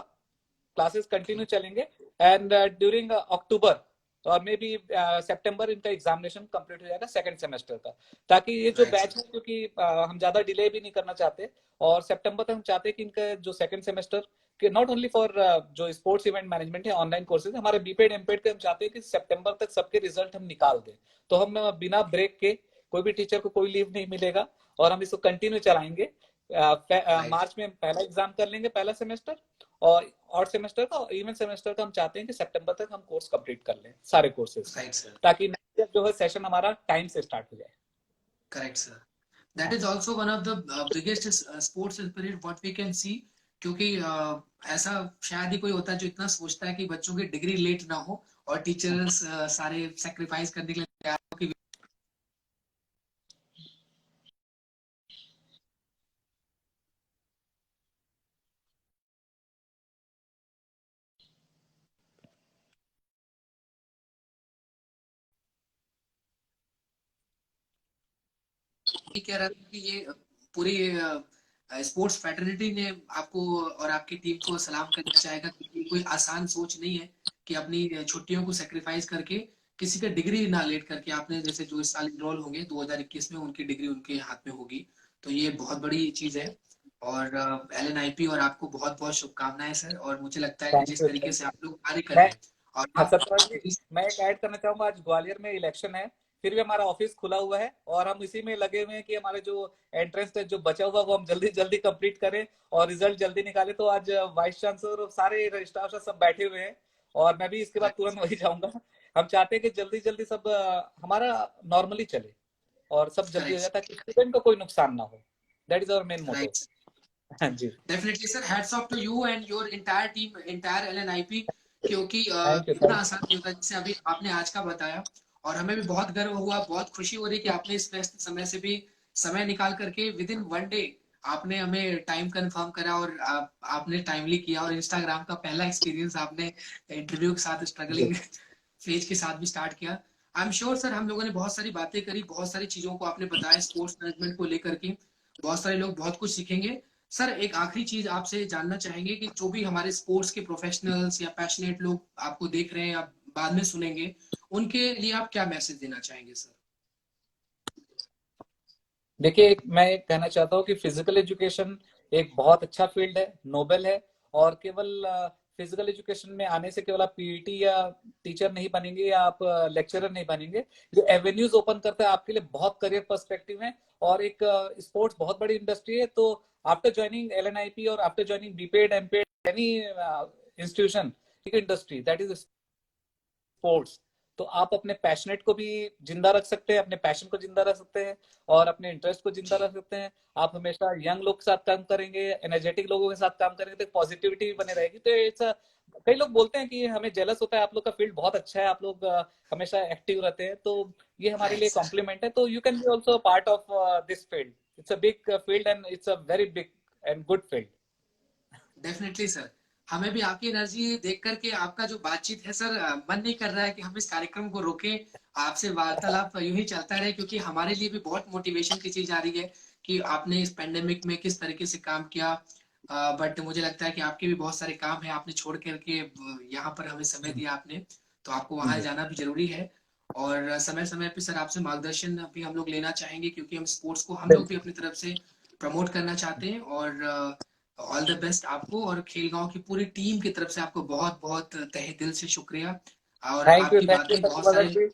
क्लासेस ओके। कंटिन्यू चलेंगे। एंड ड्यूरिंग अक्टूबर और मे बी सितंबर इनका एग्जामिनेशन कंप्लीट हो जाएगा सेकंड सेमेस्टर का, ताकि ये जो राइट बैच सर। है, क्योंकि हम ज्यादा डिले भी नहीं करना चाहते। और सितंबर तक हम चाहते हैं कि इनका जो सेकंड सेमेस्टर के, नॉट ओनली फॉर जो स्पोर्ट्स इवेंट मैनेजमेंट है, ऑनलाइन कोर्सेज हमारे बीपेड एमपेड के, हम चाहते हैं कि सितंबर तक सबके रिजल्ट हम निकाल दें। तो हम बिना ब्रेक के, कोई भी टीचर को कोई लीव नहीं मिलेगा, और हम इसको कंटिन्यू चलाएंगे। राइट। मार्च में पहला एग्जाम कर लेंगे, पहला सेमेस्टर। और सेमेस्टर का, इवन सेमेस्टर का हम चाहते हैं कि सितंबर तक हम कोर्स कंप्लीट कर लें, सारे कोर्सेज, राइट सर। ताकि नेक्स्ट ईयर जो है सेशन हमारा टाइम से स्टार्ट हो जाए। Correct sir. दैट हाँ। Is also one of the biggest sports spirit what we can see. क्योंकि ऐसा शायद ही कोई होता है जो इतना सोचता है कि बच्चों की डिग्री लेट ना हो, और टीचर्स सारे सेक्रीफाइस करने के लिए तैयार हो कि कह रहा था कि ये पूरी स्पोर्ट्स फैटर्निटी ने आपको और आपकी टीम को सलाम करना चाहेगा, क्योंकि कोई आसान सोच नहीं है कि अपनी छुट्टियों को सेक्रीफाइस करके किसी का डिग्री ना लेट करके, आपने जैसे जो इस साल इनरोल होंगे 2021 में, उनकी डिग्री उनके हाथ में होगी। तो ये बहुत बड़ी चीज है। और एलएनआईपी और आपको बहुत बहुत शुभकामनाएं सर। और मुझे लगता है कि थैंक जिस यू, तरीके थैंक से यू। आप लोग कार्य कर मैं रहे हैं, और हाँ, आप सत्यपाल जी, जिस मैं एक ऐड करना चाहूंगा। आज ग्वालियर में इलेक्शन है, फिर भी हमारा ऑफिस खुला हुआ है, और हम इसी में लगे हुए हैं कि हमारे जो एंट्रेंस टेस्ट जो बचा हुआ, वो हम जल्दी जल्दी कंप्लीट करें और रिजल्ट जल्दी निकाले। तो आज वाइस चांसलर और सारे रजिस्ट्रार सब बैठे हुए हैं, और मैं भी इसके बाद तुरंत वही जाऊंगा। हम चाहते हैं कि जल्दी जल्दी सब हमारा नॉर्मली चले, और सब जल्दी हो करेक्ट। जाए, ताकि स्टूडेंट को कोई नुकसान ना हो। That is our main motto. Right. हाँ जी। Definitely sir, hats off to you and your entire team, entire LNIP. क्योंकि थैंक यू, इतना थैंक आसान नहीं होता जैसे अभी आपने आज का बताया। और हमें भी बहुत गर्व हुआ, बहुत खुशी हो रही कि आपने इस व्यस्त समय से भी समय निकाल करके विद इन वन डे आपने हमें टाइम कंफर्म करा, और आपने टाइमली किया, और इंस्टाग्राम का पहला एक्सपीरियंस आपने इंटरव्यू के साथ, यू। स्ट्रगलिंग फेज के साथ भी स्टार्ट किया। आई एम श्योर सर, हम लोगों ने बहुत सारी बातें करी, बहुत सारी चीजों को आपने बताया स्पोर्ट्स मैनेजमेंट को लेकर के, बहुत सारे लोग बहुत कुछ सीखेंगे। सर एक आखिरी चीज आपसे जानना चाहेंगे कि जो भी हमारे स्पोर्ट्स के प्रोफेशनल्स या पैशनेट लोग आपको देख रहे हैं या बाद में सुनेंगे, उनके लिए आप क्या मैसेज देना चाहेंगे सर? देखिए मैं कहना चाहता हूँ कि फिजिकल एजुकेशन एक बहुत अच्छा फील्ड है, नोबल है। और केवल फिजिकल एजुकेशन में आने से केवल आप पीईटी या टीचर नहीं बनेंगे या आप लेक्चरर नहीं बनेंगे। जो एवेन्यूज ओपन करता है आपके लिए बहुत करियर पर्सपेक्टिव है। और एक स्पोर्ट्स बहुत बड़ी इंडस्ट्री है। तो आफ्टर ज्वाइनिंग एलएनआईपी और after joining BPEd MPEd any institution industry that is sports, तो आप अपने पैशनेट को भी जिंदा रख सकते हैं, अपने पैशन को जिंदा रख सकते हैं और अपने इंटरेस्ट को जिंदा जी रख सकते हैं। आप हमेशा यंग लोग के साथ काम करेंगे, एनर्जेटिक लोगों के साथ काम करेंगे तो पॉजिटिविटी बने रहेगी। तो इट्स कई लोग बोलते हैं कि हमें जेलस होता है, आप लोग का फील्ड बहुत अच्छा है, आप लोग हमेशा एक्टिव रहते हैं। तो ये हमारे राइट लिए सर, कॉम्प्लीमेंट है। तो you can be also part of this field. It's a big field and it's a very big and good field. Definitely sir. हमें भी आपकी एनर्जी देख करके, आपका जो बातचीत है सर, मन नहीं कर रहा है कि हम इस कार्यक्रम को रोकें। आपसे वार्तालाप यूं ही चलता रहे, क्योंकि हमारे लिए भी बहुत मोटिवेशन की चीज आ रही है कि आपने इस पेंडेमिक में किस तरीके से काम किया। बट मुझे लगता है कि आपके भी बहुत सारे काम है, आपने छोड़ करके यहाँ पर हमें समय दिया आपने, तो आपको वहां जी। जाना भी जरूरी है। और समय समय पे सर आपसे मार्गदर्शन भी हम लोग लेना चाहेंगे, क्योंकि हम स्पोर्ट्स को हम लोग भी बिल्कुल। अपनी तरफ से प्रमोट करना चाहते हैं। और ऑल द बेस्ट आपको, और खेलगांव की पूरी टीम की तरफ से आपको बहुत बहुत तहे दिल से शुक्रिया। और आपकी थैंक यू बातें बहुत सत्यवादन सारे,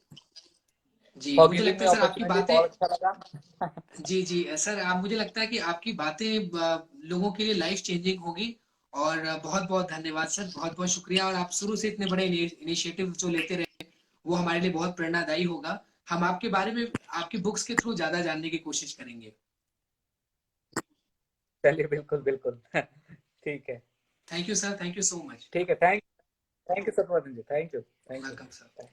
जी जी फॉर मुझे गिविंग लगता मी है सर आपकी अपॉर्चुनिटी, बातें, बहुत अच्छा लगा। जी जी सर, आप, मुझे लगता है कि आपकी बातें लोगों के लिए लाइफ चेंजिंग होगी। और बहुत बहुत धन्यवाद सर, बहुत बहुत शुक्रिया। और आप शुरू से इतने बड़े इनिशिएटिव जो लेते रहे, वो हमारे लिए बहुत प्रेरणादायी होगा। हम आपके बारे में आपकी बुक्स के थ्रू ज्यादा जानने की कोशिश करेंगे। चलिए बिल्कुल बिल्कुल। ठीक है। Thank you sir, thank you so much. ठीक है। Thank you Satyavadan ji. Thank you. Welcome sir.